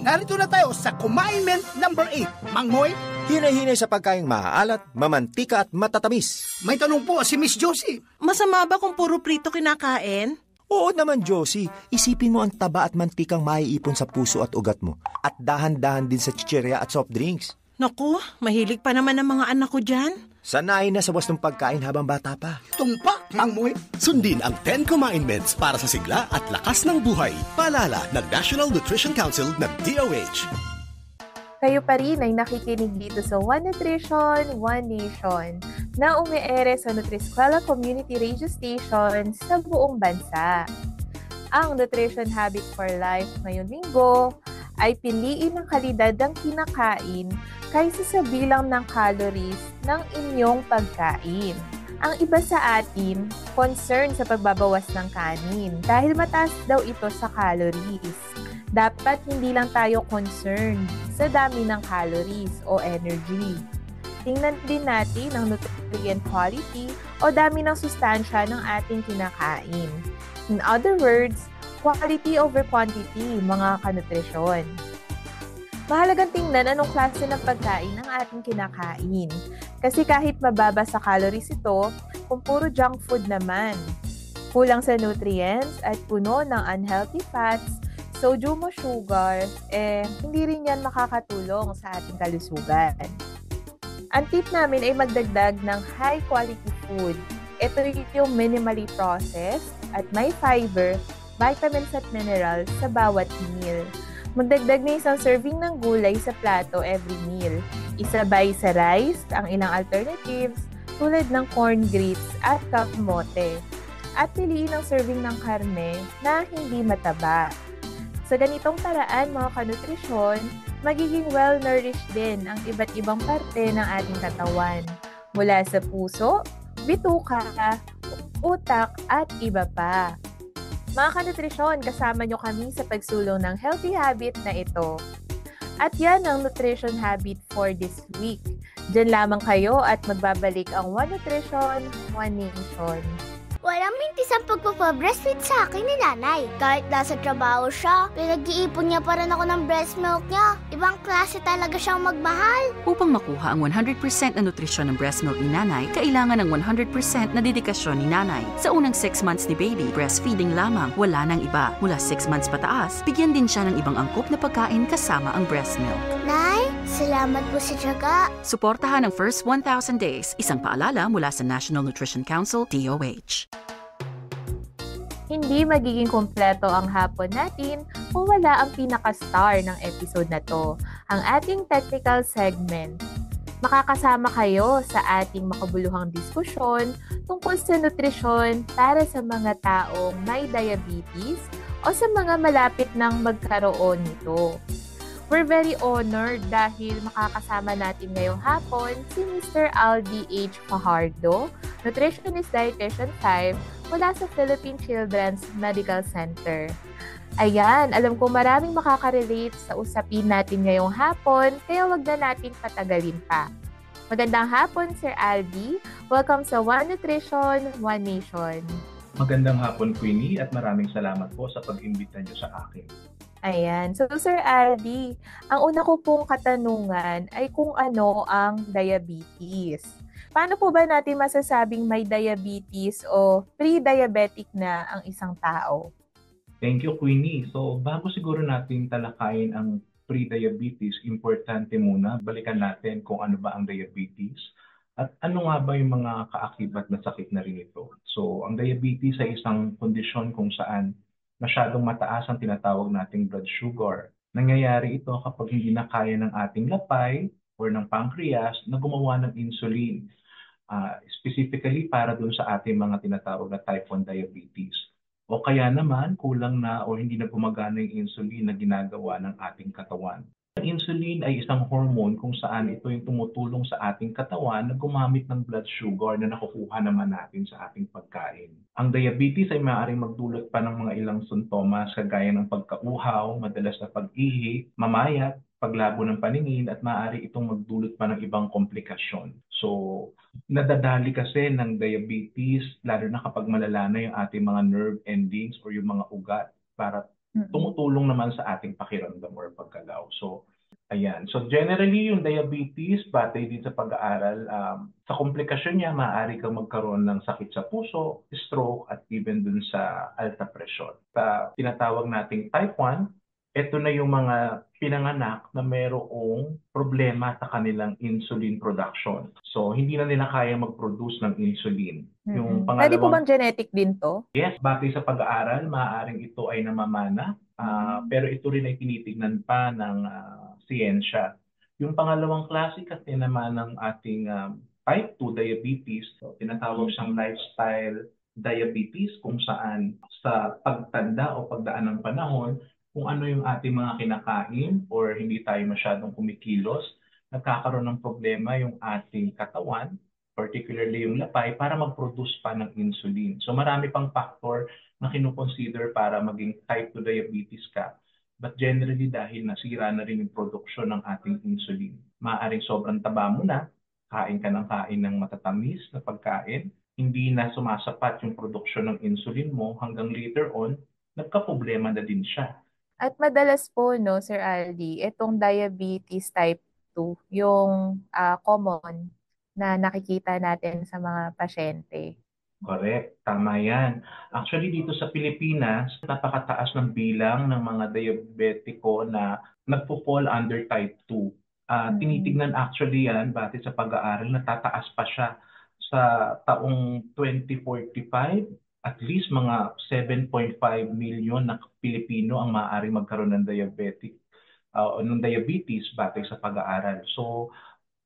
Narito na tayo sa Kumainment number 8. Mang Moy, Hinay-hinay sa pagkaing maaalat, mamantika at matatamis. may tanong po si Miss Josie. Masama ba kung puro prito kinakain? Oo naman, Josie. Isipin mo ang taba at mantikang maiipon sa puso at ugat mo. At dahan-dahan din sa chichirya at soft drinks. Naku, mahilig pa naman ang mga anak ko dyan. Sanayin na sa wastong pagkain habang bata pa. Tumpak, Mang Moy. Sundin ang 10 Kumainments para sa sigla at lakas ng buhay. Paalala ng National Nutrition Council ng DOH. Kayo pa rin ay nakikinig dito sa One Nutrition, One Nation na umiere sa Nutriskwela Community Radio Station sa buong bansa. Ang Nutrition Habit for Life ngayong linggo ay piliin ang kalidad ng kinakain kaysa sa bilang ng calories ng inyong pagkain. Ang iba sa atin, concern sa pagbabawas ng kanin dahil mataas daw ito sa calories. Dapat hindi lang tayo concerned sa dami ng calories o energy. Tingnan din natin ang nutrient quality o dami ng sustansya ng ating kinakain. In other words, quality over quantity, mga kanutrisyon. Mahalagang tingnan anong klase ng pagkain ang ating kinakain. Kasi kahit mababa sa calories ito, kung puro junk food naman, kulang sa nutrients at puno ng unhealthy fats, sodium o sugar, hindi rin yan makakatulong sa ating kalusugan. Ang tip namin ay magdagdag ng high quality food. Ito yung minimally processed at may fiber, vitamins at minerals sa bawat meal. Magdagdag na isang serving ng gulay sa plato every meal. Isabay sa rice ang ilang alternatives tulad ng corn grits at kamote. At piliin ang serving ng karne na hindi mataba. Sa ganitong paraan, mga kanutrisyon, magiging well-nourished din ang iba't ibang parte ng ating katawan. Mula sa puso, bituka, utak, at iba pa. Mga kanutrisyon, kasama nyo kami sa pagsulong ng healthy habit na ito. At yan ang nutrition habit for this week. Diyan lamang kayo at magbabalik ang One Nutrition, One Nation. Walang mintis ang pagpapabreastfeed sa akin ni nanay. Kahit nasa trabaho siya, pinag-iipon niya pa rin ako ng breast milk niya. Ibang klase talaga siyang magmahal. Upang makuha ang 100% na nutrisyon ng breast milk ni nanay, kailangan ng 100% na dedikasyon ni nanay. Sa unang 6 months ni baby, breastfeeding lamang, wala nang iba. Mula 6 months pataas, bigyan din siya ng ibang angkop na pagkain kasama ang breast milk. Nay, salamat po sa tiyaga. Suportahan ang first 1,000 days, isang paalala mula sa National Nutrition Council, DOH. Hindi magiging kumpleto ang hapon natin kung wala ang pinaka-star ng episode na to, ang ating technical segment. Makakasama kayo sa ating makabuluhang diskusyon tungkol sa nutrisyon para sa mga taong may diabetes o sa mga malapit nang magkaroon nito. We're very honored dahil makakasama natin ngayong hapon si Mr. Aldi H. Fajardo, Nutritionist Dietitian 5 mula sa Philippine Children's Medical Center. Ayan, alam ko maraming makaka-relate sa usapin natin ngayong hapon, kaya wag na natin patagalin pa. Magandang hapon, Sir Aldi. Welcome sa One Nutrition, One Nation. Magandang hapon, Queenie, at maraming salamat po sa pag-imbita niyo sa akin. Ayan. So, Sir Aldi, ang una ko pong katanungan ay kung ano ang diabetes. Paano po ba natin masasabing may diabetes o pre-diabetic na ang isang tao? Thank you, Queenie. So, bago siguro natin talakayin ang pre-diabetes, importante muna balikan natin kung ano ba ang diabetes at ano nga ba yung mga kaakibat na sakit na rin ito. So, ang diabetes ay isang kondisyon kung saan masyadong mataas ang tinatawag nating blood sugar. Nangyayari ito kapag hindi na kaya ng ating lapay or ng pancreas na gumawa ng insulin. Specifically para dun sa ating mga tinatawag na type 1 diabetes. O kaya naman kulang na o hindi na gumagana yung insulin na ginagawa ng ating katawan. Ang insulin ay isang hormone kung saan ito yung tumutulong sa ating katawan na gumamit ng blood sugar na nakukuha naman natin sa ating pagkain. Ang diabetes ay maaaring magdulot pa ng mga ilang sintomas kagaya ng pagkauhaw, madalas na pag-ihi, mamayat, paglabo ng paningin at maaari itong magdulot pa ng ibang komplikasyon. So, nadadali kasi ng diabetes lalo na kapag malala na yung ating mga nerve endings or yung mga ugat para tumutulong naman sa ating pakiramdam or pagkalaw. So, ayan. So, generally, yung diabetes, batay din sa pag-aaral, sa komplikasyon niya, maaari kang magkaroon ng sakit sa puso, stroke, at even dun sa alta presyon. Sa tinatawag nating type 1, ito na yung mga pinanganak na mayroong problema sa kanilang insulin production. So, hindi na nila kaya mag-produce ng insulin. Yung pangalawang, pwede po bang genetic din to? Yes, batay sa pag-aaral, maaaring ito ay namamana. Pero ito rin ay tinitignan pa ng siyensya. Yung pangalawang klase kasi naman ng ating type 2 diabetes, so tinatawag siyang lifestyle diabetes, kung saan sa pagtanda o pagdaan ng panahon, kung ano yung ating mga kinakain or hindi tayo masyadong kumikilos, nagkakaroon ng problema yung ating katawan, particularly yung lapay, para mag-produce pa ng insulin. So marami pang factor na kinukonsider para maging type 2 diabetes ka. But generally, dahil nasira na rin yung production ng ating insulin, maaaring sobrang taba mo na, kain ka ng kain ng matatamis na pagkain, hindi na sumasapat yung production ng insulin mo, hanggang later on, nagka-problema na din siya. At madalas po, no, Sir Aldi, itong diabetes type 2, yung common na nakikita natin sa mga pasyente. Correct, tama yan. Actually, dito sa Pilipinas, napakataas ng bilang ng mga diabetiko na nagpo-fall under type 2. Tinitignan actually yan, batid sa pag-aaral, natataas pa siya sa taong 2045. At least mga 7.5 million na Pilipino ang maaaring magkaroon ng diabetes batay sa pag-aaral. So,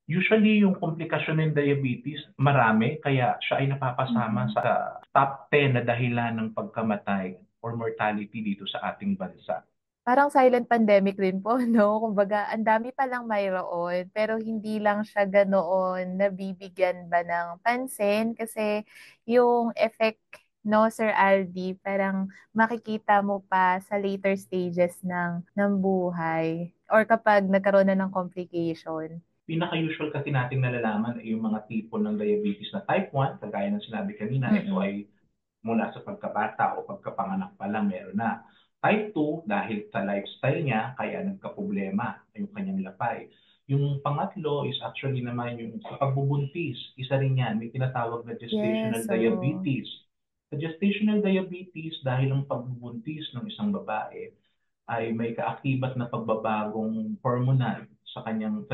usually, yung komplikasyon ng diabetes, marami, kaya siya ay napapasama sa top 10 na dahilan ng pagkamatay or mortality dito sa ating bansa. Parang silent pandemic din po, no? Kumbaga, ang dami palang mayroon, pero hindi lang siya ganoon nabibigyan ba ng pansin kasi yung effect, no, Sir Aldi, parang makikita mo pa sa later stages ng buhay or kapag nagkaroon na ng complication. Pinaka-usual kasi nating nalalaman ay yung mga tipo ng diabetes na type 1, kagaya ng sinabi kanina, ito ay mula sa pagkabata o pagkapanganak pa lang meron na. Type 2, dahil sa lifestyle niya, kaya nagka-problema yung kanyang lapay. Yung pangatlo is actually naman yung sa pagbubuntis. Isa rin yan, may tinatawag na gestational diabetes. Sa gestational diabetes, dahil ang pagbubuntis ng isang babae ay may kaakibat na pagbabagong hormonal sa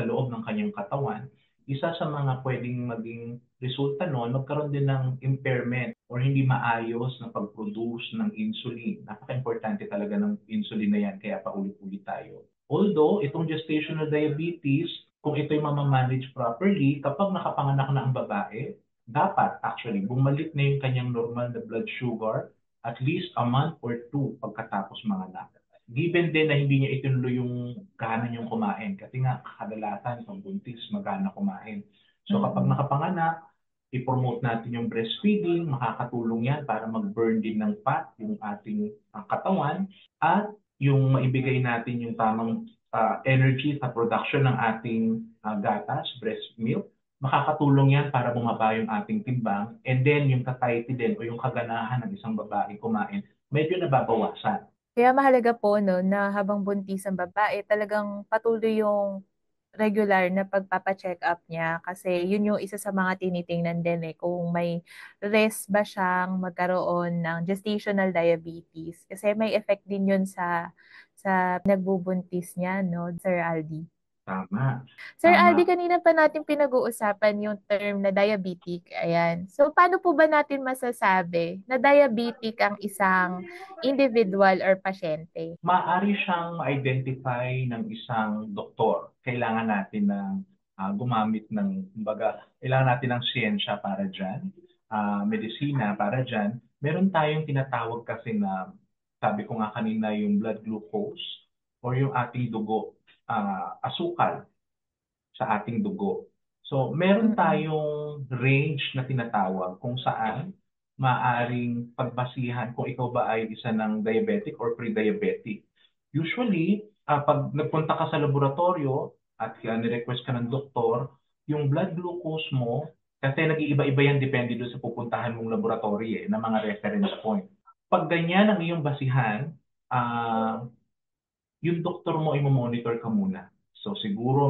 loob ng kanyang katawan, isa sa mga pwedeng maging resulta noon, magkaroon din ng impairment or hindi maayos na pag-produce ng insulin. Napaka-importante talaga ng insulin na yan, kaya paulit-ulit tayo. Although, itong gestational diabetes, kung ito'y mamamanage properly, kapag nakapanganak na ang babae, dapat actually bumalik na yung kanyang normal na blood sugar at least a month or 2 pagkatapos manganak. Given din na hindi niya itinuloy yung gana niyang kumain. Kasi nga, kadalasan, pag buntis, magana kumain. So kapag nakapanganak, i-promote natin yung breastfeeding, makakatulong yan para mag-burn din ng fat yung ating katawan, at yung maibigay natin yung tamang energy sa production ng ating gatas, breast milk, makakatulong yan para bumaba yung ating timbang, and then yung satiety din o yung kaganahan ng isang babae kumain, medyo nababawasan. Kaya mahalaga po, no, na habang buntis ang babae, talagang patuloy yung regular na pagpapacheck up niya kasi yun yung isa sa mga tinitingnan din kung may risk ba siyang magkaroon ng gestational diabetes kasi may effect din yun sa nagbubuntis niya, no, Sir Aldi. Tama. Sir Aldi, kanina pa natin pinag-uusapan yung term na diabetic. Ayan. So, paano po ba natin masasabi na diabetic ang isang individual or pasyente? Maaari siyang ma-identify ng isang doktor. Kailangan natin ng gumamit ng, kailangan natin ng siyensya para dyan, medisina para dyan. Meron tayong tinatawag kasi na, sabi ko nga kanina, yung blood glucose or yung ating dugo, asukal sa ating dugo. So, meron tayong range na tinatawag kung saan maaring pagbasihan kung ikaw ba ay isa ng diabetic or pre-diabetic. Usually, pag nagpunta ka sa laboratorio at nirequest ka ng doktor, yung blood glucose mo, kasi nag-iiba-iba yan depende doon sa pupuntahan mong laboratory na mga reference point. Pag ganyan ang iyong basihan, yung doktor mo ay monitor ka muna. So siguro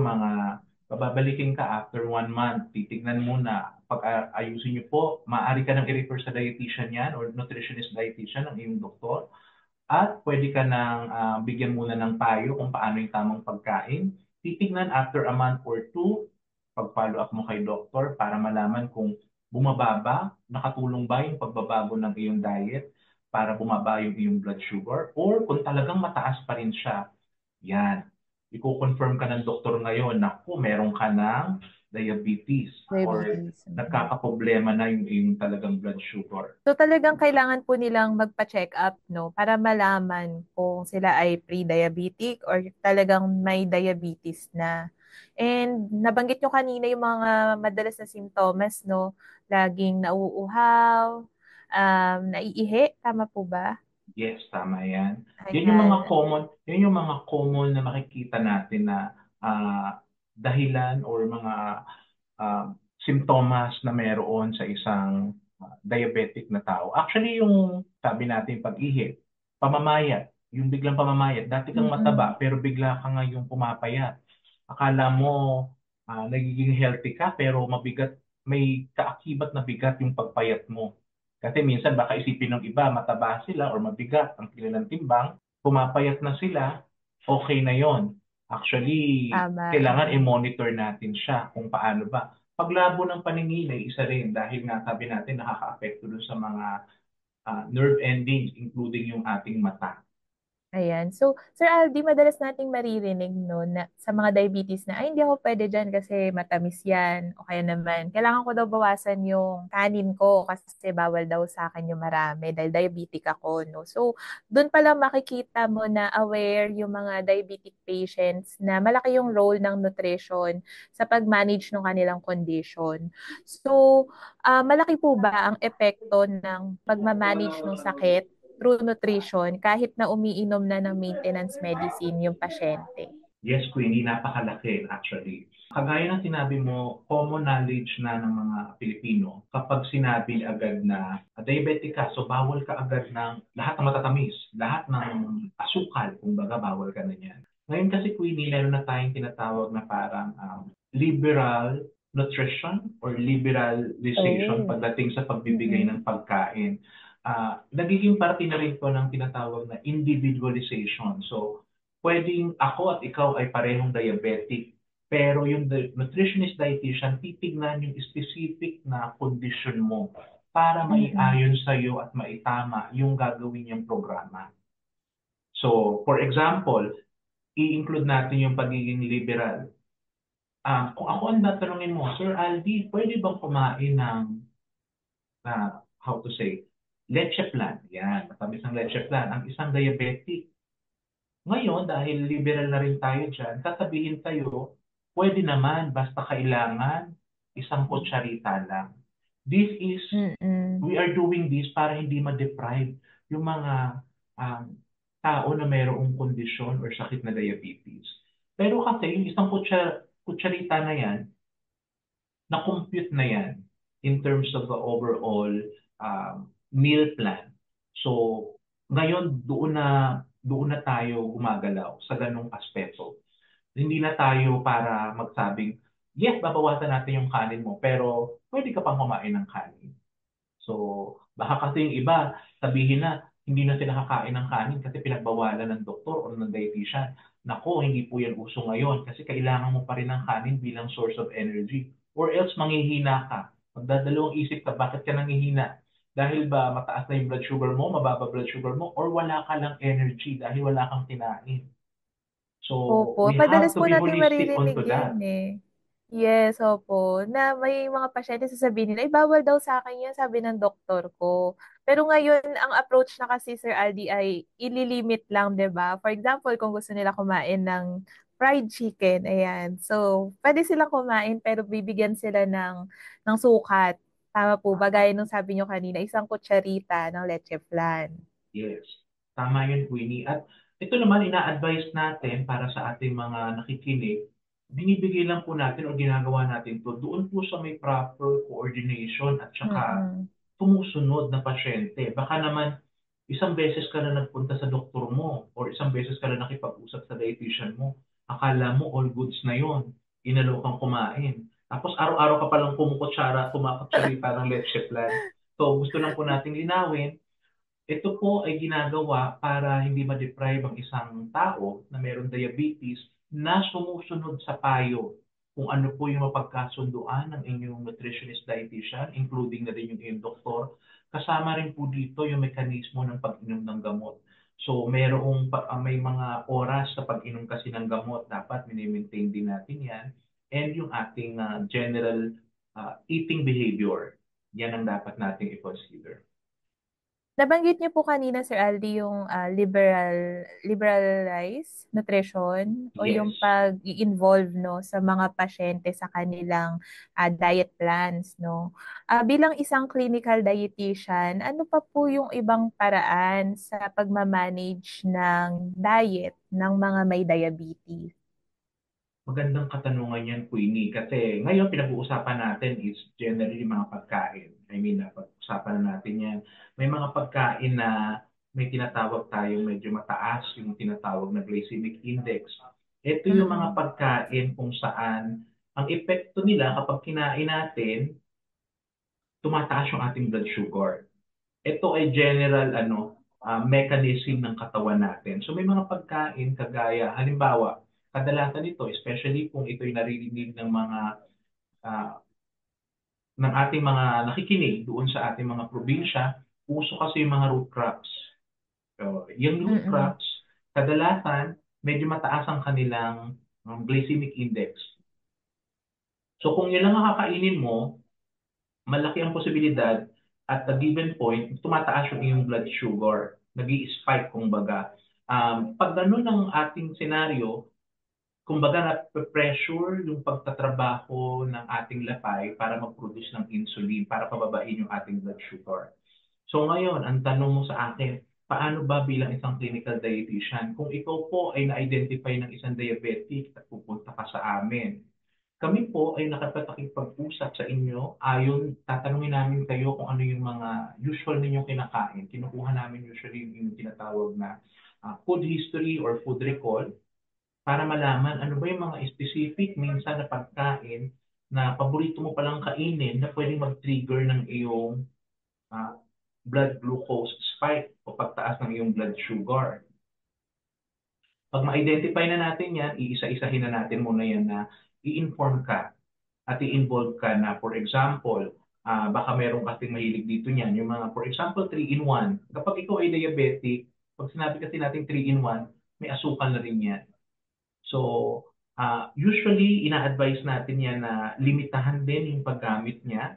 babalikin ka after 1 month, titignan muna. Pag ayusin niyo po, maaari ka nang i-refer sa dietitian yan or nutritionist dietitian ng iyong doktor. At pwede ka nang bigyan muna ng payo kung paano yung tamang pagkain. Titignan after a month or 2, pag-follow up mo kay doktor para malaman kung bumababa, nakatulong ba yung pagbabago ng iyong diet para bumaba yung iyong blood sugar, or kung talagang mataas pa rin siya, yan. i-confirm ka ng doktor ngayon, naku, meron ka ng diabetes or Diabetes. nagkakaproblema na yung talagang blood sugar. So talagang kailangan po nilang magpa-check up, no, para malaman kung sila ay pre-diabetic or talagang may diabetes na. And nabanggit nyo kanina yung mga madalas na simptomas, no, laging nauuhaw, naiihi, tama po ba? Yes, tama yan. Yan yung Ayan. mga common na makikita natin na dahilan or mga simptomas na meron sa isang diabetic na tao. Actually, yung sabi natin pag-ihi, pamamayat, yung biglang pamamayat. Dati kang mataba pero bigla ka ngayong pumapayat. Akala mo nagiging healthy ka pero mabigat, may kaakibat na bigat yung pagpayat mo. Kasi minsan baka isipin ng iba, mataba sila or mabigat ang kanilang timbang, pumapayat na sila, okay na yon. Actually, kailangan i-monitor natin siya kung paano ba. Paglabo ng paningin ay isa rin dahil nga sabi natin nakaka-apekto dun sa mga nerve endings including yung ating mata. Ayan. So, Sir Aldi, madalas nating maririnig no, na, sa mga diabetes na, ay, hindi ako pwede dyan kasi matamis yan. O kaya naman, kailangan ko daw bawasan yung kanin ko kasi bawal daw sa akin yung marami dahil diabetic ako. No? So, doon pala makikita mo na aware yung mga diabetic patients na malaki yung role ng nutrition sa pag-manage ng kanilang condition. So, malaki po ba ang epekto ng pag-manage ng sakit through nutrition kahit na umiinom na ng maintenance medicine yung pasyente? Yes, Queenie, napakalaki actually. Kagaya ng sinabi mo, common knowledge na ng mga Pilipino, kapag sinabi agad na diabetic ka, so bawal ka agad ng lahat ng matatamis, lahat ng asukal, kumbaga bawal ka na yan. Ngayon kasi, Queenie, meron na tayong tinatawag na parang liberal nutrition or liberalization pagdating sa pagbibigay ng pagkain. Nagiging parte na rin po ng tinatawag na individualization. So, pwedeng ako at ikaw ay parehong diabetic, pero yung nutritionist dietitian, titignan yung specific na condition mo para maiayon sa iyo at maitama yung gagawin niyang programa. So, for example, i-include natin yung pagiging liberal. Kung ako ang tatanungin mo, Sir Aldi, pwede bang kumain ng, how to say, leche plan. Yan, matamis ang leche plan. Ang isang diabetic. Ngayon, dahil liberal na rin tayo dyan, sasabihin tayo, pwede naman, basta kailangan isang kutsarita lang. This is, we are doing this para hindi ma-deprive yung mga tao na mayroong kondisyon or sakit na diabetes. Pero kasi, yung isang kutsarita na yan, na-compute na yan in terms of the overall meal plan. So, ngayon doon na tayo gumagalaw sa ganung aspeto. Hindi na tayo para magsabing, yes, babawasan natin yung kanin mo, pero pwede ka pang kumain ng kanin. So, baka kasi yung iba, sabihin na, hindi na sila kakain ng kanin kasi pinagbawalan ng doktor o ng dietitian. Nako, hindi po yan uso ngayon kasi kailangan mo pa rin ng kanin bilang source of energy. Or else, manghihina ka. Magdadalawang isip ka, bakit ka nanghihina? Dahil ba mataas na yung blood sugar mo, mababa blood sugar mo, or wala ka lang energy dahil wala kang kinain. So, we have to be holistic onto that. Yes, opo. Na may mga pasyente sasabihin nila, bawal daw sa akin yan, sabi ng doktor ko. Pero ngayon, ang approach na kasi, Sir Aldi, ay ililimit lang, di ba? For example, kung gusto nila kumain ng fried chicken, ayan. So, pwede silang kumain, pero bibigyan sila ng sukat. Tama po ba? Gaya nung sabi nyo kanina, isang kutsarita ng leche flan. Yes. Tama yun, Queenie. At ito naman, ina-advise natin para sa ating mga nakikinig, binibigay lang po natin o ginagawa natin to doon po sa may proper coordination at saka tumusunod na pasyente. Baka naman, isang beses ka na nagpunta sa doktor mo or isang beses ka na nakipag-usap sa dietitian mo, akala mo all goods na yon, inalo kang kumain. Tapos araw-araw ka palang kumukutsarita ng leche plan. So gusto lang po nating linawin, ito po ay ginagawa para hindi ma-deprive ang isang tao na mayroong diabetes na sumusunod sa payo kung ano po yung mapagkasunduan ng inyong nutritionist dietitian, including na rin yung inyong doktor. Kasama rin po dito yung mekanismo ng pag-inom ng gamot. So may mga oras sa pag-inom kasi ng gamot, dapat mini-maintain din natin yan. And yung ating general eating behavior, yan ang dapat nating i-consider. Nabanggit niyo po kanina, Sir Aldi, yung liberalized nutrition o yung Yes. pag-i-involve no sa mga pasyente sa kanilang diet plans, no. Bilang isang clinical dietitian, ano pa po yung ibang paraan sa pagmamanage ng diet ng mga may diabetes? Magandang katanungan yan, Queenie. Kasi ngayon pinag-uusapan natin is generally mga pagkain. I mean, pag-usapan na natin yan. May mga pagkain na may tinatawag tayong medyo mataas, yung tinatawag na glycemic index. Ito yung mga pagkain kung saan ang epekto nila kapag kinain natin, tumataas yung ating blood sugar. Ito ay general mechanism ng katawan natin. So may mga pagkain kagaya, halimbawa, kadalasan ito, especially kung ito'y naririnig ng mga ng ating mga nakikinig doon sa ating mga probinsya, uso kasi yung mga root crops. So, yung root crops, kadalasan, medyo mataas ang kanilang glycemic index. So kung yun lang ang kakainin mo, malaki ang posibilidad at a given point, tumataas yung iyong blood sugar. Nag-i-spike, kumbaga. Pag ganun ang ating senaryo, kumbaga na-pressure yung pagtatrabaho ng ating lapay para mag-produce ng insulin, para pababain yung ating blood sugar. So ngayon, ang tanong mo sa akin, paano ba bilang isang clinical dietitian, kung ikaw po ay na-identify ng isang diabetic at pupunta ka sa amin, kami po ay nakapagpag-usap sa inyo. Tatanungin namin kayo kung ano yung mga usual ninyong kinakain. Kinukuha namin usually yung tinatawag na food history or food recall para malaman ano ba yung mga specific minsan na pagkain na paborito mo palang kainin na pwedeng mag-trigger ng iyong blood glucose spike o pagtaas ng iyong blood sugar. Pag ma-identify na natin yan, iisa-isahin na natin muna yan na i-inform ka at i-involve ka na, for example, baka meron kasing mahilig dito niyan, yung mga, for example, 3-in-1. Kapag ikaw ay diabetic, pag sinabi kasi natin 3-in-1, may asukal na rin yan. So, usually, ina-advise natin yan na limitahan din yung paggamit niya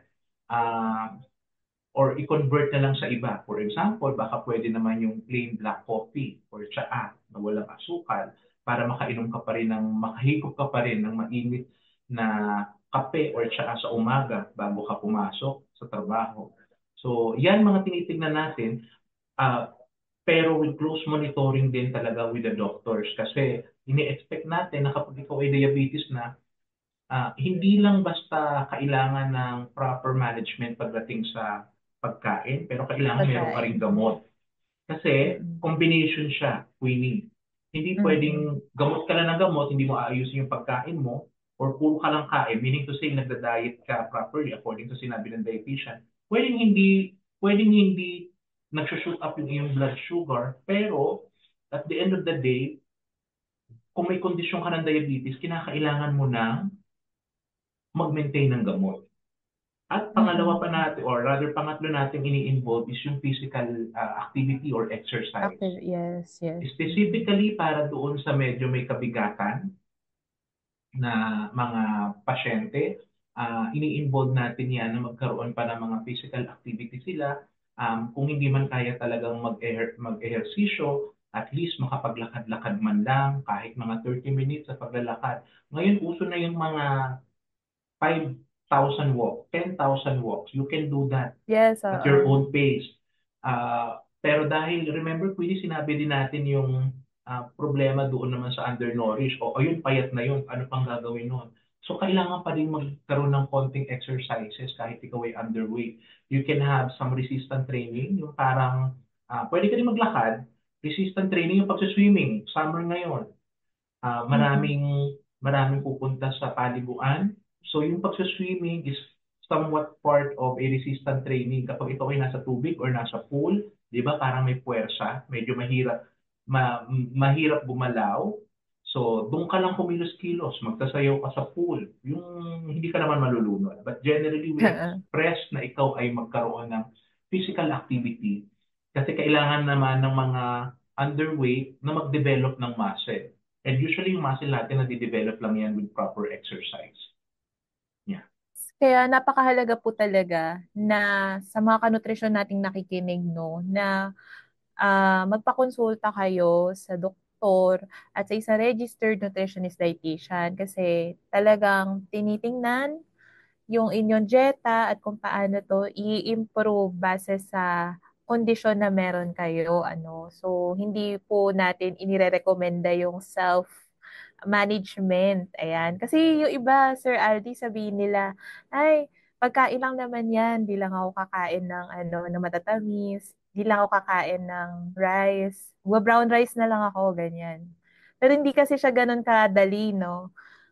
or i-convert na lang sa iba. For example, baka pwede naman yung plain black coffee or tsaa na walang asukal para makainom ka pa rin makahigop ka pa rin ng mainit na kape or tsaa sa umaga bago ka pumasok sa trabaho. So, yan mga tinitignan natin. Pero with close monitoring din talaga with the doctors kasi ini-expect natin na kapag ikaw ay diabetes na, hindi lang basta kailangan ng proper management pagdating sa pagkain, pero kailangan meron ka rin gamot. Kasi combination siya, Queenie. Hindi pwedeng gamot ka lang ng gamot, hindi mo aayusin yung pagkain mo, or puro ka lang kain, meaning to say nagda-diet ka properly according to sinabi ng dietitian. Pwedeng hindi nag-shoot up yung iyong blood sugar, pero at the end of the day, kung may kondisyon ka ng diabetes, kinakailangan mo na mag-maintain ng gamot. At pangalawa pa natin, or rather pangatlo natin ini-involve is yung physical activity or exercise. Yes. Specifically para doon sa medyo may kabigatan na mga pasyente, ini-involve natin yan na magkaroon pa ng mga physical activity sila. Kung hindi man kaya talagang mag-ehersisyo, at least makapaglakad-lakad man lang, kahit mga 30 minutes sa paglalakad. Ngayon, uso na yung mga 5,000 walks, 10,000 walks. You can do that at your own pace. Pero dahil, remember, Queenie, sinabi din natin yung problema doon naman sa undernourished. O ayun, payat na yun. Ano pang gagawin nun? So, kailangan pa din magkaroon ng konting exercises kahit ikaw ay underweight. You can have some resistance training, yung parang, pwede ka rin maglakad. Resistance training yung pag-swimming. Summer ngayon. Maraming pupunta sa paliguan. So, yung pag-swimming is somewhat part of a resistance training. Kapag ito ay nasa tubig or nasa pool, di ba, parang may puwersa, medyo mahirap gumalaw. So, doon ka lang kumilos-kilos, magsasayaw ka sa pool. Yung hindi ka naman malulunod. But generally, we express na ikaw ay magkaroon ng physical activity. Kasi kailangan naman ng mga underweight na mag-develop ng muscle. And usually yung muscle natin nade-develop lang yan with proper exercise. Yeah. Kaya napakahalaga po talaga na sa mga kanutrisyon nating nakikinig, no, na magpakonsulta kayo sa doktor at sa isang registered nutritionist dietitian kasi talagang tinitingnan yung inyong dieta at kung paano to i-improve base sa kondisyon na meron kayo. So, hindi po natin inirerekomenda yung self-management. Ayan. Kasi yung iba, Sir Aldi, sabihin nila, ay, pagkain lang naman yan, di lang ako kakain ng matatamis, di lang ako kakain ng rice, brown rice na lang ako, ganyan. Pero hindi kasi siya ganun kadali, no?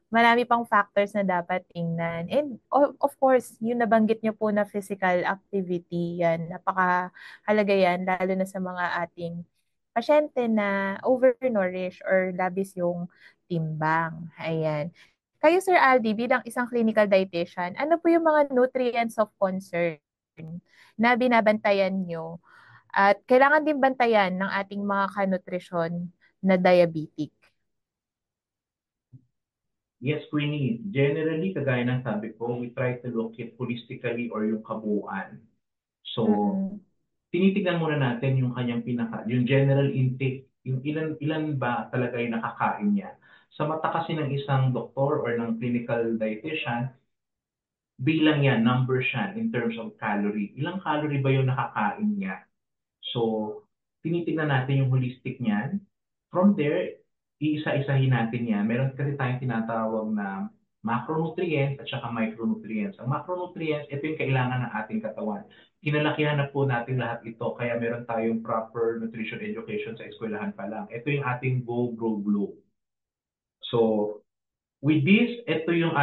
Marami pang factors na dapat tingnan. And of course, yung nabanggit nyo po na physical activity, yan, napakahalaga yan, lalo na sa mga ating pasyente na overnourished or labis yung timbang. Ayan. Kayo, Sir Aldi, bilang isang clinical dietitian, ano po yung mga nutrients of concern na binabantayan nyo at kailangan din bantayan ng ating mga kanutrisyon na diabetic? Yes, Queenie. Generally, kagaya ng sabi ko, we try to look at holistically or yung kabuuan. So, tinitignan muna natin yung kanyang yung general intake, yung ilan ba talaga yung nakakain niya. Sa mata kasi ng isang doktor or ng clinical dietitian, bilang yan, number siya in terms of calorie. Ilang calorie ba yung nakakain niya? So, tinitignan natin yung holistic niyan. From there, iisa-isahin natin yan. Meron kasi tayong tinatawag na macronutrients at saka micronutrients. Ang macronutrients, ito yung kailangan ng ating katawan. Kinalakihan na po natin lahat ito, kaya meron tayong proper nutrition education sa eskwelahan pa lang. Ito yung ating Go, Grow, Glow. So, with this, ito yung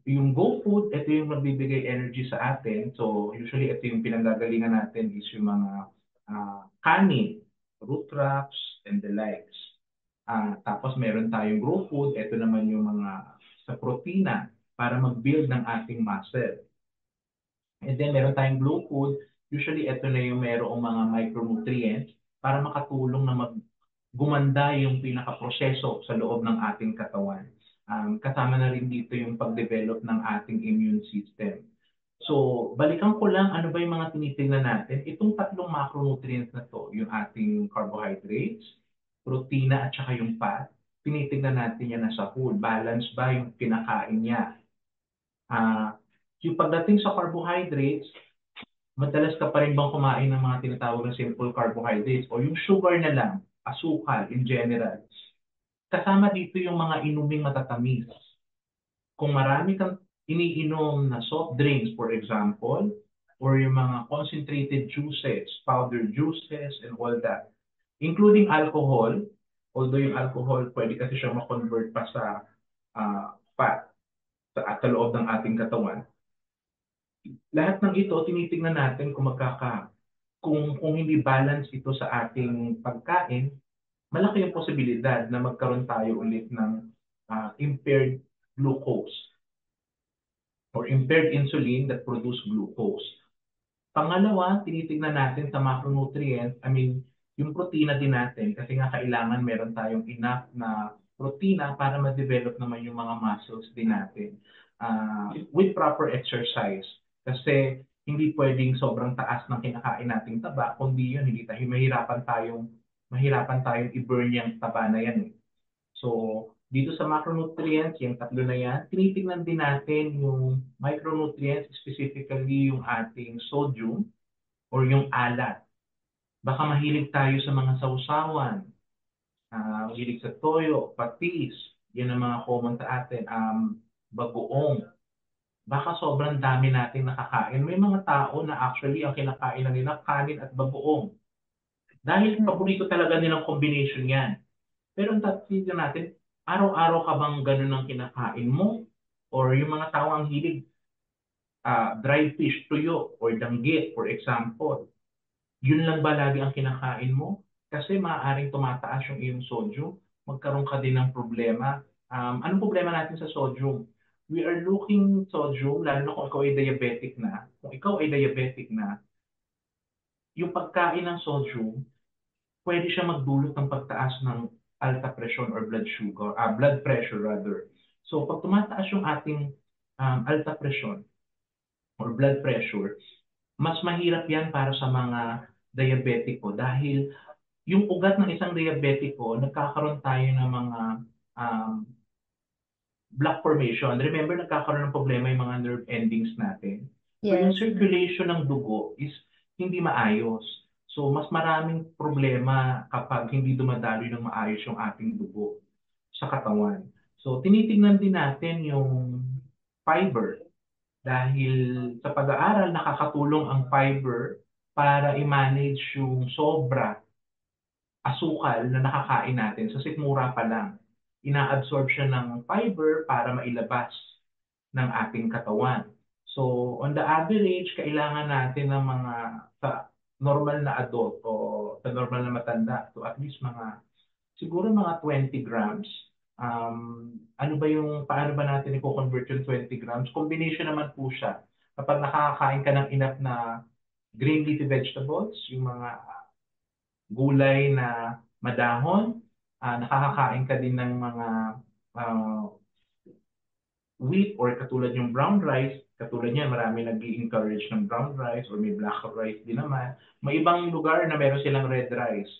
yung Go Food, ito yung magbibigay energy sa atin. So, usually ito yung pinanggagalingan natin is yung mga kanin, root crops, and the likes. Tapos meron tayong Grow Food, ito naman yung mga sa protina para mag-build ng ating muscle. And then meron tayong Glow Food, usually ito na yung merong mga micronutrients para makatulong na gumanda yung pinaka-proseso sa loob ng ating katawan. Kasama na rin dito yung pag-develop ng ating immune system. So, balikan ko lang, ano ba yung mga tinitingnan natin? Itong tatlong macronutrients na to, yung ating carbohydrates, protina at saka yung fat, tinitingnan natin yan nasa whole. Balance ba yung kinakain niya? Yung pagdating sa carbohydrates, madalas ka pa rin bang kumain ng mga tinatawag na simple carbohydrates o yung sugar na lang, asukal in general. Kasama dito yung mga inuming matatamis. Kung marami kang iniinom na soft drinks, for example, or yung mga concentrated juices, powdered juices, and all that, including alcohol, although yung alcohol pwede kasi siya ma-convert pa sa fat sa loob ng ating katawan. Lahat ng ito, tinitingnan natin kung kung hindi balance ito sa ating pagkain, malaki yung posibilidad na magkaroon tayo ulit ng impaired glucose or impaired insulin that produce glucose. Pangalawa, tinitingnan natin sa macronutrients, yung protina din natin kasi nga kailangan meron tayong enough na protina para ma-develop naman yung mga muscles din natin with proper exercise. Kasi hindi pwedeng sobrang taas ng kinakain nating taba, kundi yun, mahirapan tayong i-burn yung taba na yan. So, dito sa macronutrients, yung tatlo na yan, tinitingnan din natin yung micronutrients, specifically yung ating sodium or yung alat. Baka mahilig tayo sa mga sausawan, mahilig sa toyo, patis, yan ang mga common sa atin, bagoong. Baka sobrang dami natin nakakain. May mga tao na actually ang kinakain na nila kanin at bagoong. Dahil paborito talaga nilang combination yan. Pero ang tatlong natin, araw-araw ka bang ganun ang kinakain mo? Or yung mga tao ang hilig, dried fish, tuyo, or danggit, for example. Yun lang ba lagi ang kinakain mo? Kasi maaaring tumataas yung iyong sodium, magkaroon ka din ng problema. Anong problema natin sa sodium? We are looking sodium, lalo na kung ikaw ay diabetic na. Kung ikaw ay diabetic na, yung pagkain ng sodium, pwede siya magdulot ng pagtaas ng alta presyon or blood pressure rather. So pag tumataas yung ating alta presyon or blood pressure, mas mahirap yan para sa mga diabetiko dahil yung ugat ng isang diabetiko, nagkakaroon tayo ng mga block formation. Remember, nagkakaroon ng problema yung mga nerve endings natin. So yung circulation ng dugo is hindi maayos. So mas maraming problema kapag hindi dumadaloy ng maayos yung ating dugo sa katawan. So tinitingnan din natin yung fiber dahil sa pag-aaral nakakatulong ang fiber para i-manage yung sobra asukal na nakakain natin sa sikmura pa lang. Ina-absorb siya ng fiber para mailabas ng ating katawan. So, on the average, kailangan natin ng mga sa normal na adult o sa normal na matanda to at least siguro mga 20 grams. Paano ba natin i-convert yung 20 grams? Combination naman po siya. Kapag nakakain ka ng enough na green leafy vegetables, yung mga gulay na madahon, nakakakain ka din ng mga wheat or katulad yung brown rice, katulad niyan, marami nag-i-encourage ng brown rice or may black rice din naman. May ibang lugar na meron silang red rice.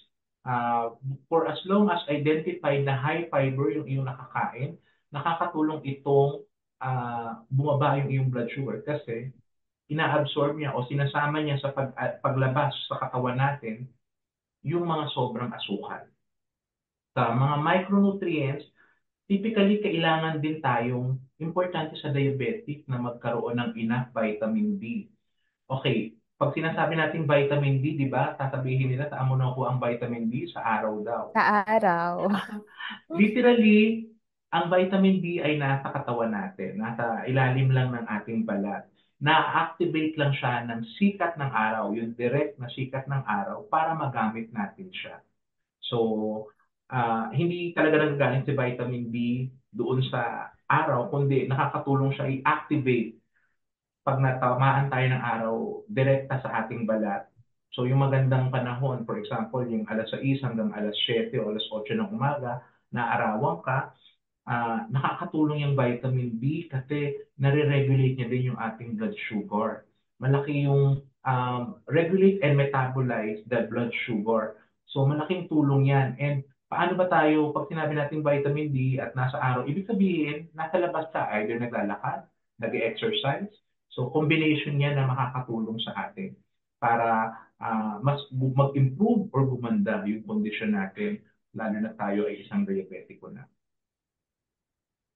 For as long as identified na high fiber yung iyong nakakain, nakakatulong itong bumaba yung iyong blood sugar kasi ina-absorb niya o sinasama niya sa paglabas sa katawan natin yung mga sobrang asukal. Sa mga micronutrients, typically kailangan din tayong importante sa diabetic na magkaroon ng enough vitamin D. Okay, pag sinasabi natin vitamin D, di ba, sasabihin nila, saan mo nakuha ang vitamin D? Sa araw daw. Sa araw. Literally, ang vitamin D ay nasa katawan natin, nasa ilalim lang ng ating balat. Na-activate lang siya ng sikat ng araw, yung direct na sikat ng araw para magamit natin siya. So, hindi talaga nagagaling si vitamin D doon sa araw, kundi nakakatulong siya i-activate pag natamaan tayo ng araw, direkta sa ating balat. So, yung magandang panahon, for example, yung alas 6 hanggang alas 7 o alas 8 ng umaga, na arawan ka, nakakatulong yung vitamin B kasi nare-regulate niya din yung ating blood sugar. Malaki yung regulate and metabolize the blood sugar. So malaking tulong yan. And paano ba tayo, pag sinabi natin vitamin D at nasa araw, ibig sabihin, nasa labas ka, either naglalakad, nag-exercise. So combination yan na makakatulong sa atin para mas mag-improve or gumanda yung condition natin, lalo na tayo ay isang diabetiko na.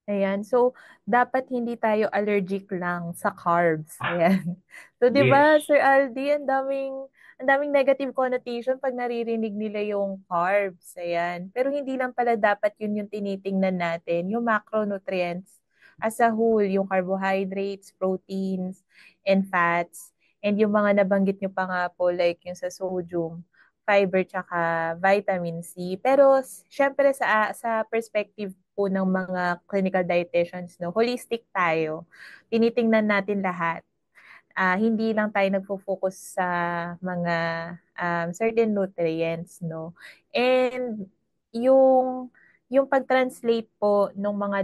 Ayan. So, dapat hindi tayo allergic lang sa carbs. Ayan. So, di ba, Sir Aldi, ang daming negative connotation pag naririnig nila yung carbs. Ayan. Pero hindi lang pala dapat yun yung tinitingnan natin. Yung macronutrients as a whole, yung carbohydrates, proteins, and fats. And yung mga nabanggit nyo pa nga po, like yung sa sodium, fiber, tsaka vitamin C. Pero, syempre sa perspective po ng mga clinical dietitians, no, holistic tayo. Tinitingnan natin lahat. Hindi lang tayo nagfo-focus sa mga certain nutrients, no. And yung pag-translate po ng mga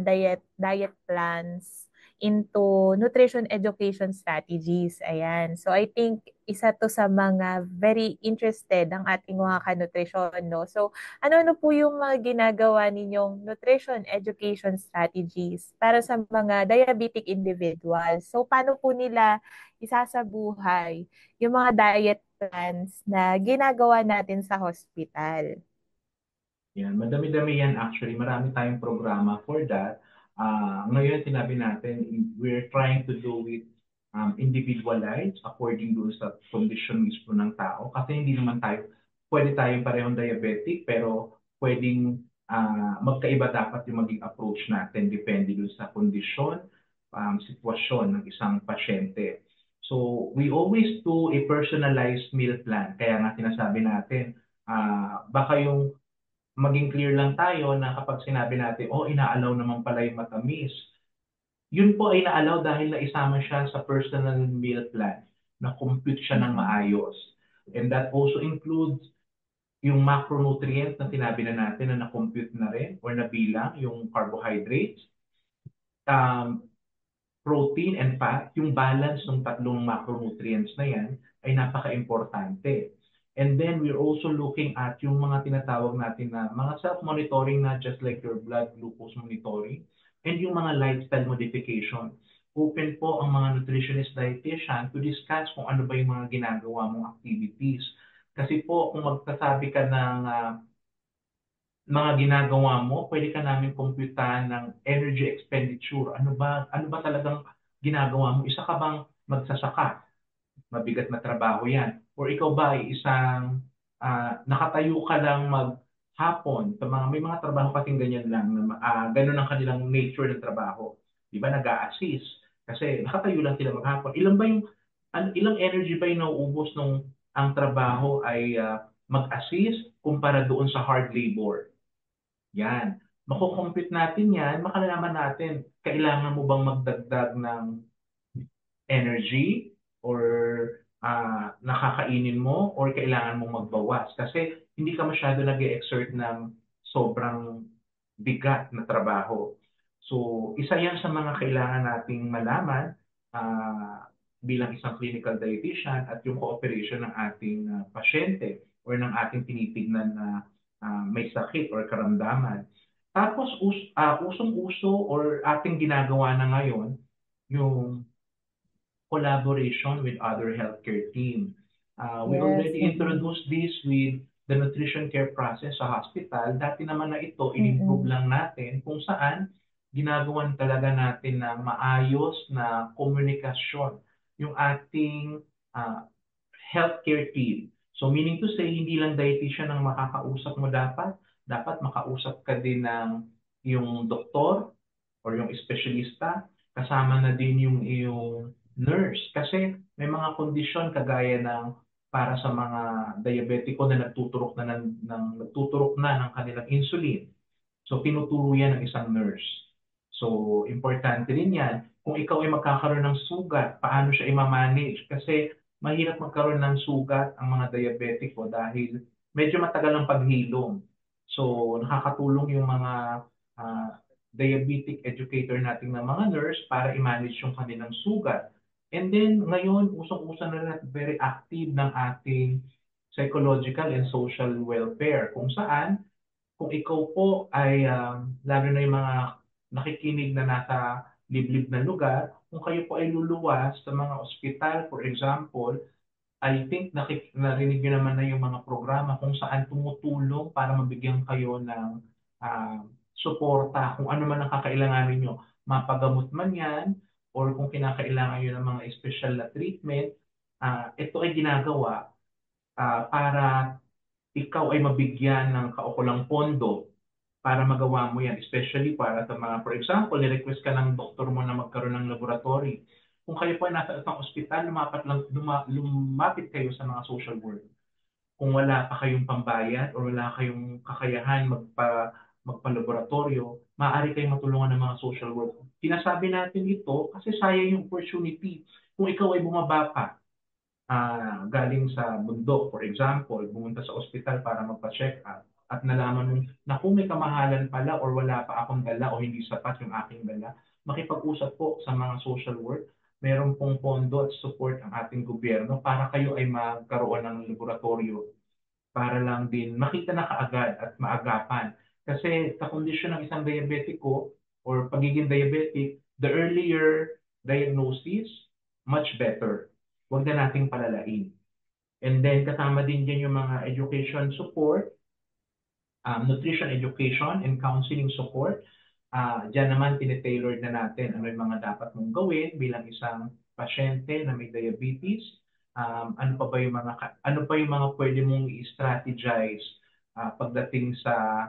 diet plans into nutrition education strategies. Ayan. So I think isa to sa mga very interested ang ating mga kanutrisyon, no? So ano po yung mga ginagawa ninyong nutrition education strategies para sa mga diabetic individuals? So paano po nila isasabuhay yung mga diet plans na ginagawa natin sa hospital? Yan, madami-dami yan actually. Marami tayong programa for that. Ngayon, sinabi natin, we're trying to do it individualized according to sa condition mismo ng tao. Kasi hindi naman pwede tayong parehong diabetic, pero pwedeng magkaiba dapat yung maging approach natin depende doon sa kondisyon, sitwasyon ng isang pasyente. So, we always do a personalized meal plan. Kaya nga sinasabi natin, baka yung maging clear lang tayo na kapag sinabi natin, inaalaw naman pala yung matamis. Yun po ay naalaw dahil naisama siya sa personal meal plan na compute siya ng maayos. And that also includes yung macronutrients na sinabi na natin na na-compute na rin or nabilang, yung carbohydrates, protein and fat, yung balance ng tatlong macronutrients na yan ay napaka-importante. And then we're also looking at yung mga tinatawag natin na mga self-monitoring, not just like your blood glucose monitoring, and yung mga lifestyle modification. Open po ang mga nutritionist dietitian to discuss kung ano ba yung mga ginagawa mong activities. Kasi po, kung magsasabi ka ng mga ginagawa mo, pwede ka namin computan ng energy expenditure. Ano ba talagang ginagawa mo? Isa ka bang magsasaka? Mabigat na trabaho yan. Or ikaw ba ay isang nakatayo ka lang maghapon? May mga trabaho kasing ganyan lang. Ganun ang kanilang nature ng trabaho. Di ba? Nag-a-assist. Kasi nakatayo lang sila maghapon. Ilang energy ba yung nauubos nung ang trabaho ay mag-assist kumpara doon sa hard labor? Yan. Makukompute natin yan, makalalaman natin, kailangan mo bang magdagdag ng energy or nakakainin mo or kailangan mong magbawas. Kasi hindi ka masyado nag-exert ng sobrang bigat na trabaho. So, isa yan sa mga kailangan nating malaman bilang isang clinical dietitian at yung cooperation ng ating pasyente or ng ating tinitignan na may sakit or karamdaman. Tapos, usong-uso or ating ginagawa na ngayon, yung collaboration with other healthcare team. We already introduced this with the nutrition care process sa hospital. Dati naman na ito, in-improve lang natin kung saan ginagawan talaga natin na maayos na komunikasyon yung ating healthcare team. So meaning to say, hindi lang dietitian ang makakausap mo dapat makausap ka din ng yung doktor or yung espesyalista, kasama na din yung nurse. Kasi may mga kondisyon kagaya ng para sa mga diabetiko na nagtuturok na ng kanilang insulin. So tinuturo yan ng isang nurse. So importante rin yan. Kung ikaw ay magkakaroon ng sugat, paano siya i-manage? Kasi mahirap magkaroon ng sugat ang mga diabetiko dahil medyo matagal ang paghilom. So, nakakatulong yung mga diabetic educator nating na mga nurse para i-manage yung kanilang sugat. And then, ngayon, usong-uso na rin very active ng ating psychological and social welfare. Kung saan, kung ikaw po ay, lalo na yung mga nakikinig na nasa liblib na lugar, kung kayo po ay luluwas sa mga ospital, for example, I think narinig nyo naman na yung mga programa kung saan tumutulong para mabigyan kayo ng suporta kung ano man ang kakailanganin nyo. Mapagamot man yan or kung kinakailangan nyo ng mga special na treatment, ito ay ginagawa para ikaw ay mabigyan ng kaukulang pondo para magawa mo yan. Especially para sa mga, for example, ni-request ka ng doktor mo na magkaroon ng laboratory. Kung kayo po ay nasa isang ospital, lumapit kayo sa mga social work. Kung wala pa kayong pambayad o wala kayong kakayahan magpa-laboratorio, maaari kayong matulungan ng mga social work. Sinasabi natin ito kasi sayang yung opportunity. Kung ikaw ay bumaba pa, galing sa bundok, for example, bumunta sa ospital para magpa-check up, at nalaman mo na kung may kamahalan pala or wala pa akong dala o hindi sapat yung aking dala, makipag-usap po sa mga social work. Meron pong pondo at support ang ating gobyerno para kayo ay magkaroon ng laboratorio para lang din makita na kaagad at maagapan. Kasi sa kondisyon ng isang diabetiko or pagiging diabetic, the earlier diagnosis, much better. Huwag na nating palalain. And then kasama din dyan yung mga education support, nutrition education and counseling support. Diyan naman tinitailored na natin ano yung mga dapat mong gawin bilang isang pasyente na may diabetes. Ano pa yung mga pwede mong i-strategize pagdating sa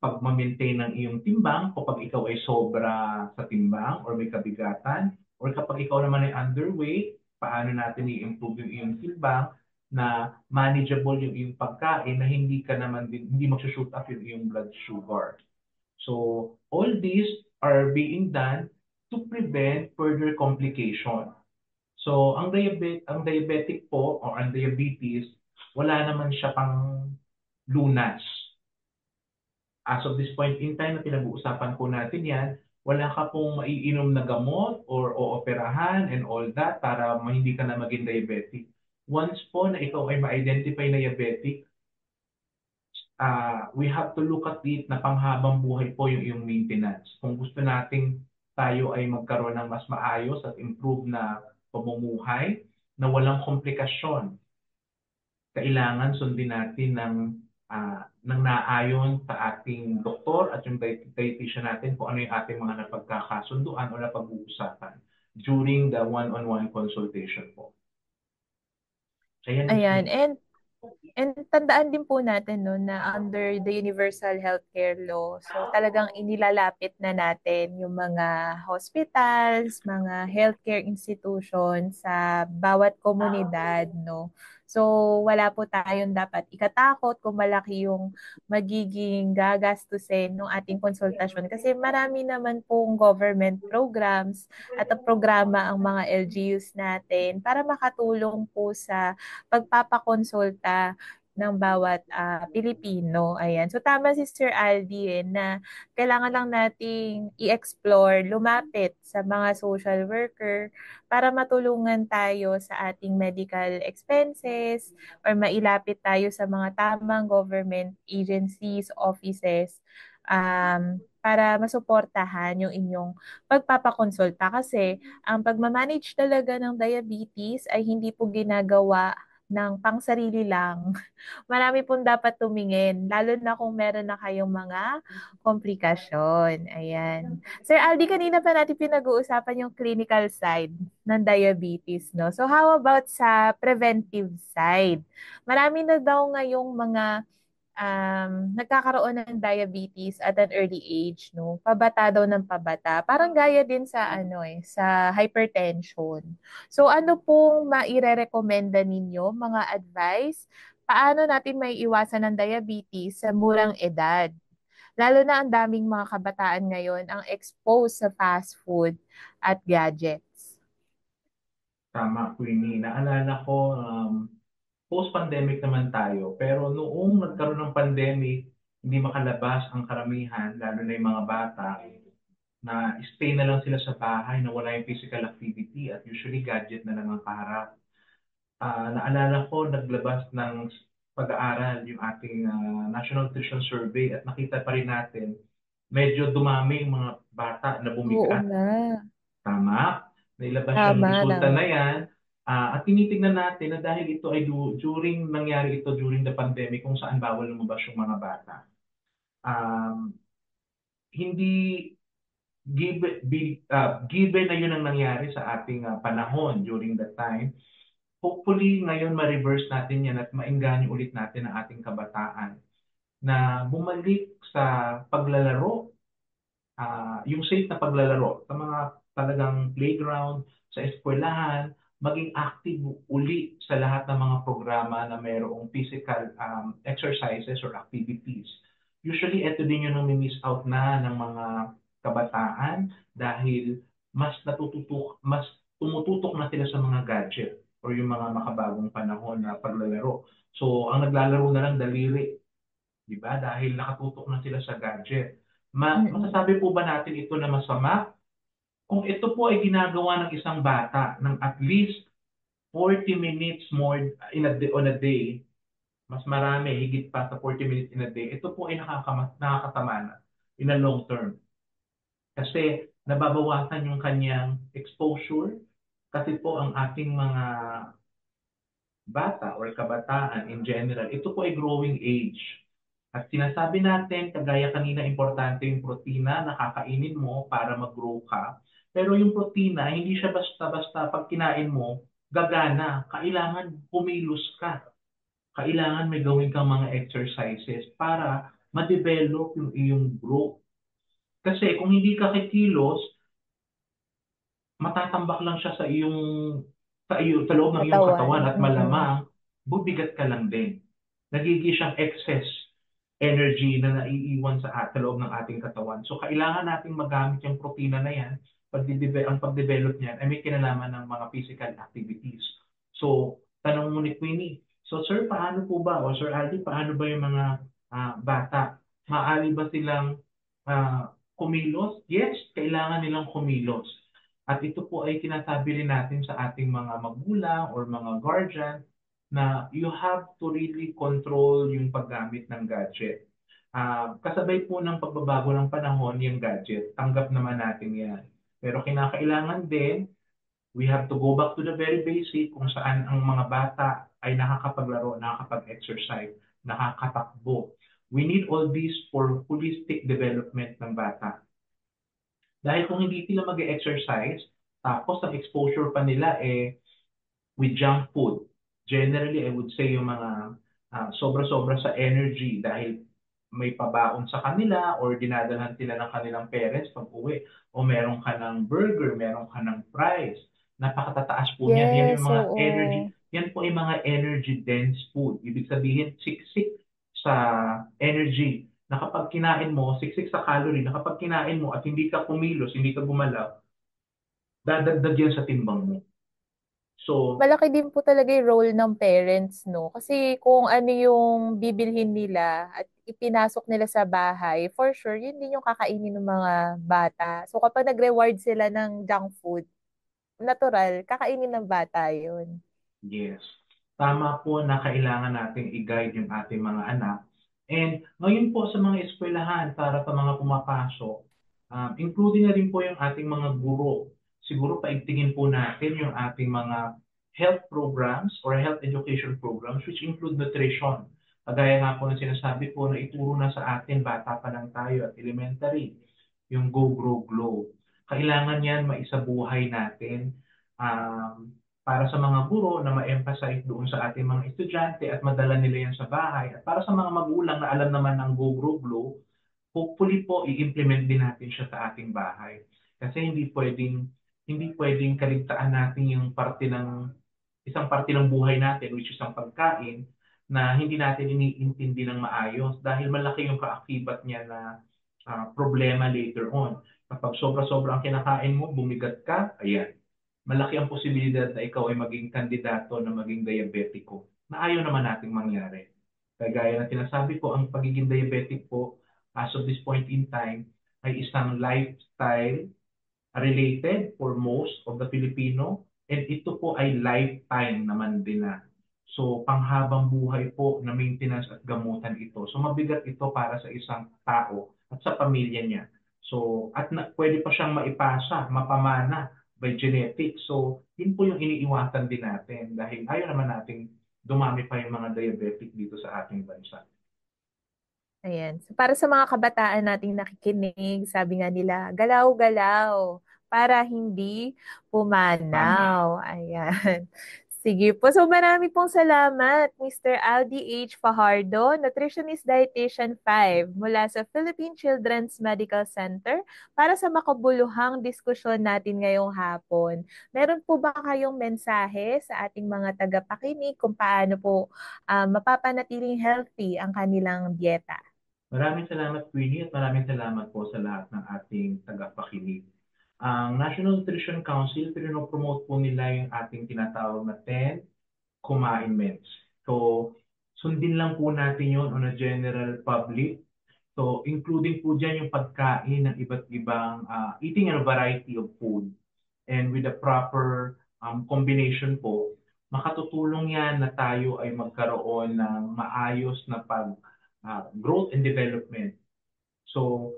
pag-maintain ng iyong timbang kapag ikaw ay sobra sa timbang or may kabigatan, or kapag ikaw naman ay underweight, paano natin i-improve yung iyong timbang na manageable yung iyong pagkain na hindi mag-shoot up yung iyong blood sugar. So, all these are being done to prevent further complication. So, ang diabetic po, or ang diabetes, wala naman siya pang lunas. As of this point in time na pinag-uusapan po natin yan, wala ka pong maiinom na gamot or ooperahan and all that para hindi ka na maging diabetic. Once po na ikaw ay ma-identify na diabetic, we have to look at it na panghabang buhay po yung iyong maintenance. Kung gusto nating tayo ay magkaroon ng mas maayos at improve na pamumuhay na walang komplikasyon, kailangan sundin natin ng naayon sa ating doktor at yung dietitian natin kung ano yung ating mga napagkakasunduan o napag-uusapan during the one-on-one consultation po. Ayan. And tandaan din po natin no, na under the Universal Healthcare Law, so talagang inilalapit na natin yung mga hospitals, mga healthcare institutions sa bawat komunidad. No? So wala po tayong dapat ikatakot kung malaki yung magiging gagastusin ng ating konsultasyon. Kasi marami naman pong government programs at programa ang mga LGUs natin para makatulong po sa pagpapakonsulta ng bawat Pilipino. Ayan. So tama si Sir Aldi na kailangan lang nating i-explore, lumapit sa mga social worker para matulungan tayo sa ating medical expenses or mailapit tayo sa mga tamang government agencies, offices para masuportahan yung inyong pagpapakonsulta. Kasi ang pagmamanage talaga ng diabetes ay hindi po ginagawa ng pangsarili lang. Marami pong dapat tumingin, lalo na kung meron na kayong mga komplikasyon. Ayan. Sir Aldi, kanina pa natin pinag-uusapan yung clinical side ng diabetes, no? So how about sa preventive side? Marami na daw ngayong mga nagkakaroon ng diabetes at an early age, no? Pabata daw ng pabata. Parang gaya din sa sa hypertension. So ano pong maire-recommenda ninyo, mga advice, paano natin may iwasan ng diabetes sa murang edad? Lalo na ang daming mga kabataan ngayon ang exposed sa fast food at gadgets. Tama, Queenie. Naalala ko, post-pandemic naman tayo. Pero noong nagkaroon ng pandemic, hindi makalabas ang karamihan, lalo na yung mga bata, na stay na lang sila sa bahay, na wala yung physical activity at usually gadget na lang ang kaharap. Naalala ko, naglabas ng pag-aaral yung ating National Nutrition Survey at nakita pa rin natin, medyo dumami yung mga bata na bumigat. Oo na. Tama. Nailabas yung resulta na yan. At tinitingnan natin na dahil ito ay nangyari ito during the pandemic kung saan bawal lumabas yung mga bata. Hindi given na yun ang nangyari sa ating panahon during that time. Hopefully ngayon ma-reverse natin yan at maingganyo ulit natin ang ating kabataan na bumalik sa paglalaro, yung safe na paglalaro sa mga talagang playground, sa eskwelahan, maging active uli sa lahat ng mga programa na mayroong physical exercises or activities. Usually, ito din yung nami-miss out na ng mga kabataan dahil mas tumututok na sila sa mga gadget or yung mga makabagong panahon na paglalaro. So, ang naglalaro na lang daliri, di ba? Dahil nakatutok na sila sa gadget. Masasabi po ba natin ito na masama? Kung ito po ay ginagawa ng isang bata ng at least 40 minutes more on a day, mas marami, higit pa sa 40 minutes in a day, ito po ay nakakatama na in a long term. Kasi nababawasan yung kanyang exposure kasi po ang ating mga bata or kabataan in general, ito po ay growing age. At sinasabi natin, kagaya kanina, importante yung protina na kakainin mo para mag-grow ka. Pero yung protina, hindi siya basta-basta pag kinain mo, gagana. Kailangan kumilos ka. Kailangan may gawin kang mga exercises para ma-develop yung iyong growth. Kasi kung hindi ka kikilos, matatambak lang siya sa loob ng iyong katawan at malamang, bubigat ka lang din. Nagiging siyang excess energy na naiiwan sa loob ng ating katawan. So, kailangan nating magamit yung protina na yan. Ang pag-develop niyan ay may kinalaman ng mga physical activities. So, tanong mo ni Queenie, so So sir, paano po ba, o Sir Aldi, paano ba yung mga bata? Maaari ba silang kumilos? Yes, kailangan nilang kumilos. At ito po ay sinasabi rin natin sa ating mga magulang or mga guardian na you have to really control yung paggamit ng gadget. Kasabay po ng pagbabago ng panahon yung gadget, tanggap naman natin yan. Pero kinakailangan din, we have to go back to the very basic kung saan ang mga bata ay nakakapaglaro, nakakapag-exercise, nakakatakbo. We need all these for holistic development ng bata. Dahil kung hindi sila mag-exercise, tapos ang exposure pa nila with junk food. Generally, I would say yung mga sobra-sobra sa energy dahil may pabaon sa kanila or dinadalhan sila ng kanilang parents pag uwi. O meron ka ng burger, meron ka ng fries. Napakatataas po niyan. Yan yung mga energy. Yan po ay mga energy dense food. Ibig sabihin, siksik sa energy. Na kapag kinain mo, siksik sa calorie, na kapag kinain mo at hindi ka kumilos, hindi ka gumalaw, dadagdag yan sa timbang mo. So, malaki din po talaga yung role ng parents, no? Kasi kung ano yung bibilhin nila at ipinasok nila sa bahay, for sure, yun din yung kakainin ng mga bata. So kapag nag-reward sila ng junk food, natural, kakainin ng bata yun. Yes. Tama po na kailangan nating i-guide yung ating mga anak. And ngayon po sa mga eskwelahan para sa mga pumapasok, including na rin po yung ating mga guro. Siguro paigtingin po natin yung ating mga health programs or health education programs which include nutrition. Kagaya nga po ng sinasabi po na ituro na sa atin, bata pa lang tayo at elementary, yung Go, Grow, Glow. Kailangan yan maisabuhay natin para sa mga guro na ma-emphasize doon sa ating mga estudyante at madala nila yan sa bahay. At para sa mga magulang na alam naman ng Go, Grow, Glow, hopefully po i-implement din natin siya sa ating bahay. Kasi hindi pwedeng kaligtaan natin yung isang parte ng buhay natin, which is ang pagkain, na hindi natin iniintindi ng maayos dahil malaki yung kaakibat niya na problema later on. Kapag sobra-sobra ang kinakain mo, bumigat ka, ayan, malaki ang posibilidad na ikaw ay maging kandidato na maging diabetiko na ayaw naman nating mangyari. Kagaya na sinasabi ko, ang pagiging diabetic po, as of this point in time, ay isang lifestyle related for most of the Filipino, and ito po ay lifetime naman din na. So, panghabang buhay po na maintenance at gamutan ito. So, mabigat ito para sa isang tao at sa pamilya niya. So, pwede pa siyang maipasa, mapamana by genetics. So, yun po yung iniiwasan din natin dahil ayaw naman nating dumami pa yung mga diabetic dito sa ating bansa. Ayan. So, para sa mga kabataan nating nakikinig, sabi nga nila, galaw-galaw para hindi pumanaw. Ayan. Sige po. So marami pong salamat, Mr. Aldi H. Fajardo, Nutritionist Dietitian 5 mula sa Philippine Children's Medical Center para sa makabuluhang diskusyon natin ngayong hapon. Meron po ba kayong mensahe sa ating mga tagapakinig kung paano po mapapanatiling healthy ang kanilang dieta? Maraming salamat, Queenie, at maraming salamat po sa lahat ng ating tagapakinig. Ang National Nutrition Council, pinopromote po nila yung ating tinatawag na 10 commandments. So, sundin lang po natin yun on a general public. So, including po dyan yung pagkain ng iba't ibang, eating a variety of food. And with the proper combination po, makatutulong yan na tayo ay magkaroon ng maayos na growth and development. So,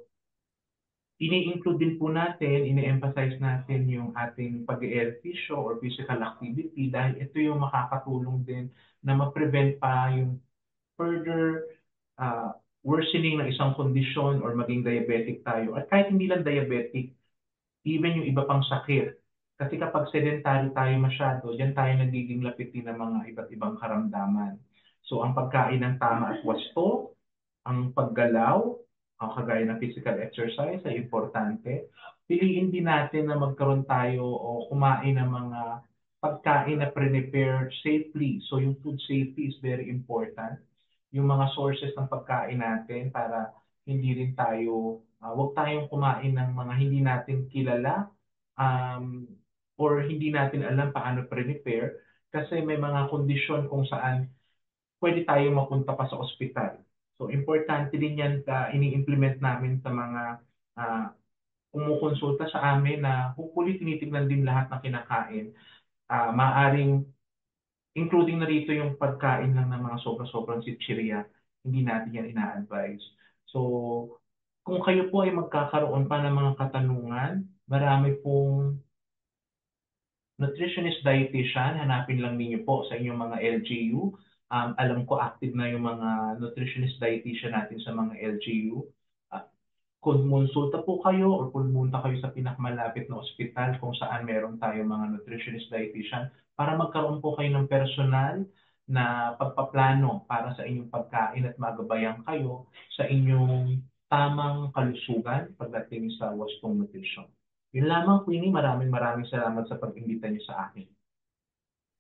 ini-include din po natin, ini-emphasize natin yung ating pag-ehersisyo or physical activity dahil ito yung makakatulong din na ma-prevent pa yung further worsening ng isang kondisyon or maging diabetic tayo. At kahit hindi lang diabetic, even yung iba pang sakit. Kasi kapag sedentary tayo masyado, diyan tayo nagiging lapitin ng mga iba't ibang karamdaman. So ang pagkain ng tama at wasto, ang paggalaw, ang kagaya ng physical exercise ay importante. Piliin din natin na magkaroon tayo o kumain ng mga pagkain na pre-prepared safely. So yung food safety is very important. Yung mga sources ng pagkain natin para hindi rin tayo, huwag tayong kumain ng mga hindi natin kilala or hindi natin alam paano pre-prepare kasi may mga kondisyon kung saan pwede tayo mapunta pa sa ospital. So importante din yan ini-implement namin sa mga kumukonsulta sa amin na hopefully tinitignan din lahat ng kinakain. Maaring including na rito yung pagkain lang ng mga sobrang chichirya, hindi natin yan ina-advise. So kung kayo po ay magkakaroon pa ng mga katanungan, marami pong nutritionist dietitian, hanapin lang ninyo po sa inyong mga LGU. Alam ko active na yung mga nutritionist dietitian natin sa mga LGU. Kumonsulta po kayo or pumunta kayo sa pinakamalapit na ospital kung saan meron tayo mga nutritionist dietitian para magkaroon po kayo ng personal na pagpaplano para sa inyong pagkain at magabayan kayo sa inyong tamang kalusugan pagdating sa wastong nutrition. Yun lamang, Queenie. Maraming salamat sa pag-imbita niyo sa akin.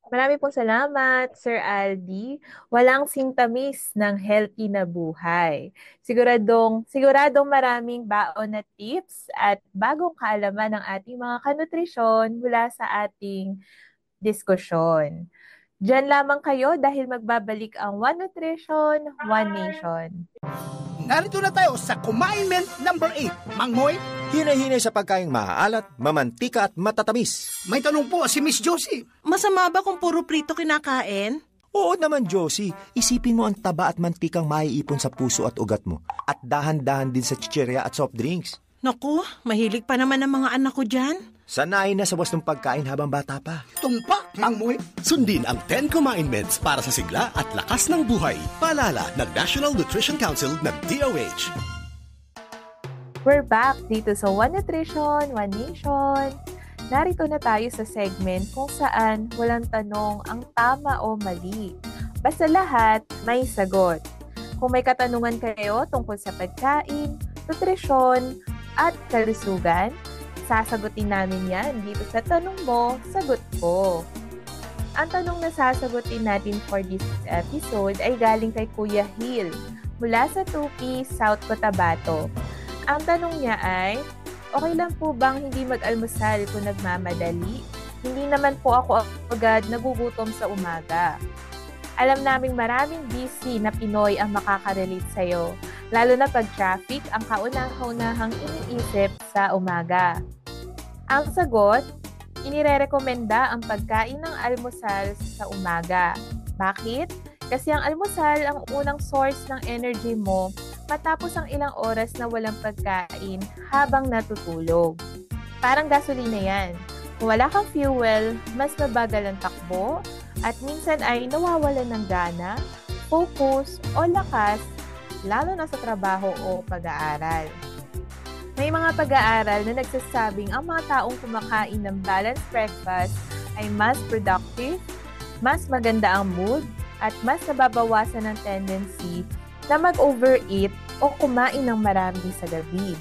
Maraming pong salamat, Sir Aldi. Walang sintamis ng healthy na buhay. Siguradong maraming baon na tips at bagong kaalaman ng ating mga kanutrisyon mula sa ating diskusyon. Diyan lamang kayo dahil magbabalik ang One Nutrition, One Nation. Narito na tayo sa Kumain number 8. Mang Moy? Hinay-hinay sa pagkaing maaalat, mamantika at matatamis. May tanong po si Miss Josie. Masama ba kung puro prito kinakain? Oo naman, Josie. Isipin mo ang taba at mantikang maiipon sa puso at ugat mo. At dahan-dahan din sa chichirya at soft drinks. Naku, mahilig pa naman ang mga anak ko dyan. Sanay na sa wastong pagkain habang bata pa. Tumpak, Mang Moy. Sundin ang 10 Kumain Meds para sa sigla at lakas ng buhay. Paalala ng National Nutrition Council ng DOH. We're back dito sa One Nutrition, One Nation. Narito na tayo sa segment kung saan walang tanong ang tama o mali. Basta lahat may sagot. Kung may katanungan kayo tungkol sa pagkain, nutrisyon, at kalusugan, sasagutin namin yan dito sa Tanong Mo, Sagot Ko. Ang tanong na sasagutin natin for this episode ay galing kay Kuya Hill mula sa Tupi, South Cotabato. Ang tanong niya ay, okay lang po bang hindi mag-almusal kung nagmamadali? Hindi naman po ako agad nagugutom sa umaga. Alam naming maraming busy na Pinoy ang makaka-relate sa'yo, lalo na pag traffic ang kaunahang iniisip sa umaga. Ang sagot, inirerekomenda ang pagkain ng almusal sa umaga. Bakit? Kasi ang almusal ang unang source ng energy mo matapos ang ilang oras na walang pagkain habang natutulog. Parang gasolina yan. Kung wala kang fuel, mas mabagal ang takbo at minsan ay nawawalan ng gana, focus o lakas lalo na sa trabaho o pag-aaral. May mga pag-aaral na nagsasabing ang mga taong kumakain ng balanced breakfast ay mas productive, mas maganda ang mood, at mas nababawasan ang tendency na mag-overeat o kumain ng marami sa gabi.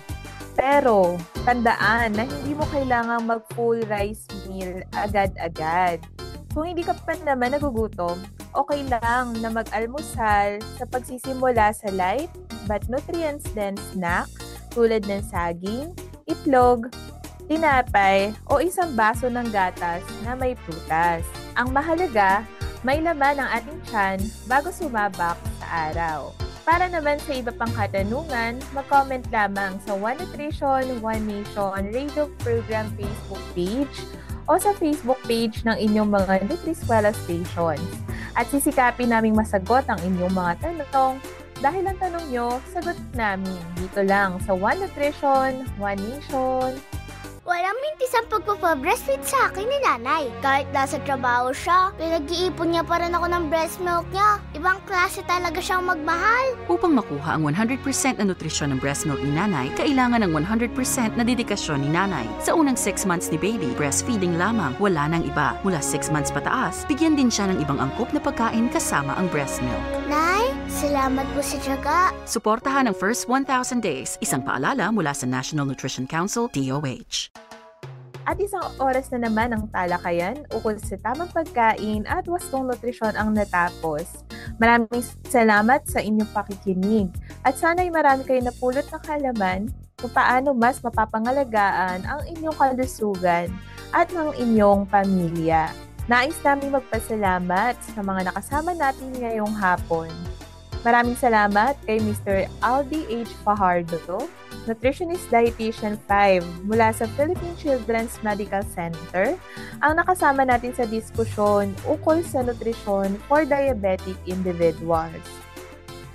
Pero, tandaan na hindi mo kailangang mag-full rice meal agad-agad. Kung hindi ka pa naman nagugutom, okay lang na mag-almusal sa pagsisimula sa light but nutrients-dense snack tulad ng saging, itlog, tinapay o isang baso ng gatas na may prutas. Ang mahalaga, may laman ang ating tiyan bago sumabak sa araw. Para naman sa iba pang katanungan, mag-comment lamang sa One Nutrition, One Nation Radio Program Facebook page o sa Facebook page ng inyong mga Nutriskwela stations. At sisikapin naming masagot ang inyong mga tanong dahil ang tanong nyo, sagot namin dito lang sa One Nutrition, One Nation. Walang mintis ang pagpapabreastfeed sa akin ni nanay. Kahit nasa trabaho siya, pinag-iipon niya pa rin ako ng breast milk niya. Ibang klase talaga siyang magmahal. Upang makuha ang 100% na nutrisyon ng breast milk ni nanay, kailangan ng 100% na dedikasyon ni nanay. Sa unang 6 months ni baby, breastfeeding lamang, wala nang iba. Mula 6 months pataas, bigyan din siya ng ibang angkop na pagkain kasama ang breast milk. Nay, salamat po sa tiyaga. Suportahan ang first 1,000 days. Isang paalala mula sa National Nutrition Council, DOH. At isang oras na naman ang talakayan ukol sa tamang pagkain at wastong nutrisyon ang natapos. Maraming salamat sa inyong pakikinig at sana'y marami kayo napulot ng kaalaman kung paano mas mapapangalagaan ang inyong kalusugan at ng inyong pamilya. Nais naming magpasalamat sa mga nakasama natin ngayong hapon. Maraming salamat kay Mr. Aldi H. Fajardo, Nutritionist Dietitian 5 mula sa Philippine Children's Medical Center, ang nakasama natin sa diskusyon ukol sa nutrisyon for diabetic individuals.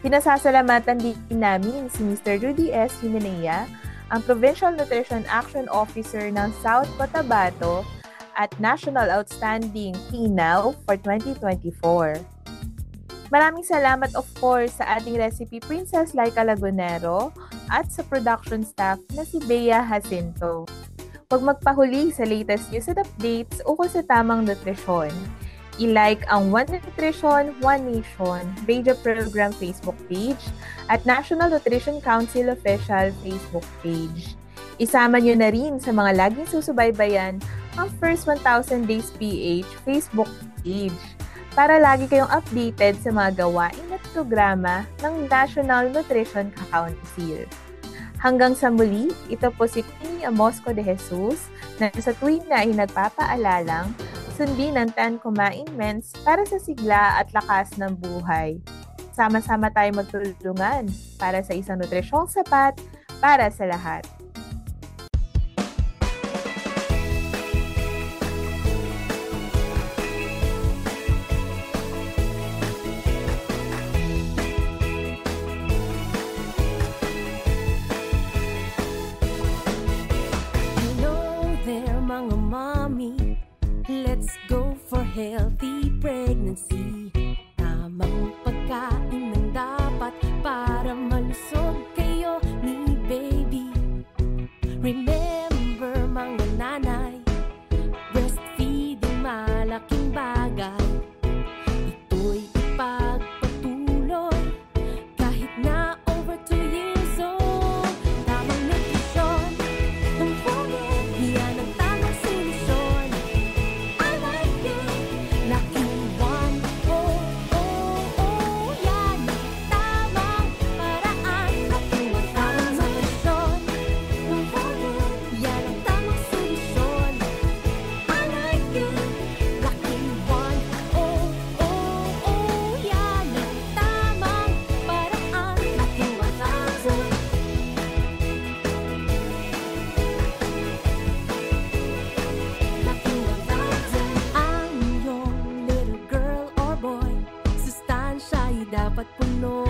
Pinasasalamatan din namin si Mr. Rudy S. Himenea, ang Provincial Nutrition Action Officer ng South Cotabato at National Outstanding PNAO for 2024. Maraming salamat of course sa ating recipe princess Laika Lagunero at sa production staff na si Bea Jacinto. Huwag magpahuli sa latest news and updates ukol sa tamang nutrisyon. I-like ang One Nutrition, One Nation radio program Facebook page at National Nutrition Council official Facebook page. Isama nyo na rin sa mga laging susubaybayan ang First 1000 Days PH Facebook page para lagi kayong updated sa mga gawain at programa ng National Nutrition Council. Hanggang sa muli, ito po si Queenie Amosco de Jesus na sa tuwing na ay nagpapaalalang sundin ang 10 commandments para sa sigla at lakas ng buhay. Sama-sama tayo magtulungan para sa isang nutrisyong sapat para sa lahat. Let's go for healthy pregnancy. Tamang pagkain ng dapat para malusog kayo ni baby. Remember mga nanay, breastfeeding malaking bagay. Ito'y ipagpatuloy kahit na over 2 years old. Tamang nutrisyon, ang formula, yan ang tamang solusyon. Dapat puno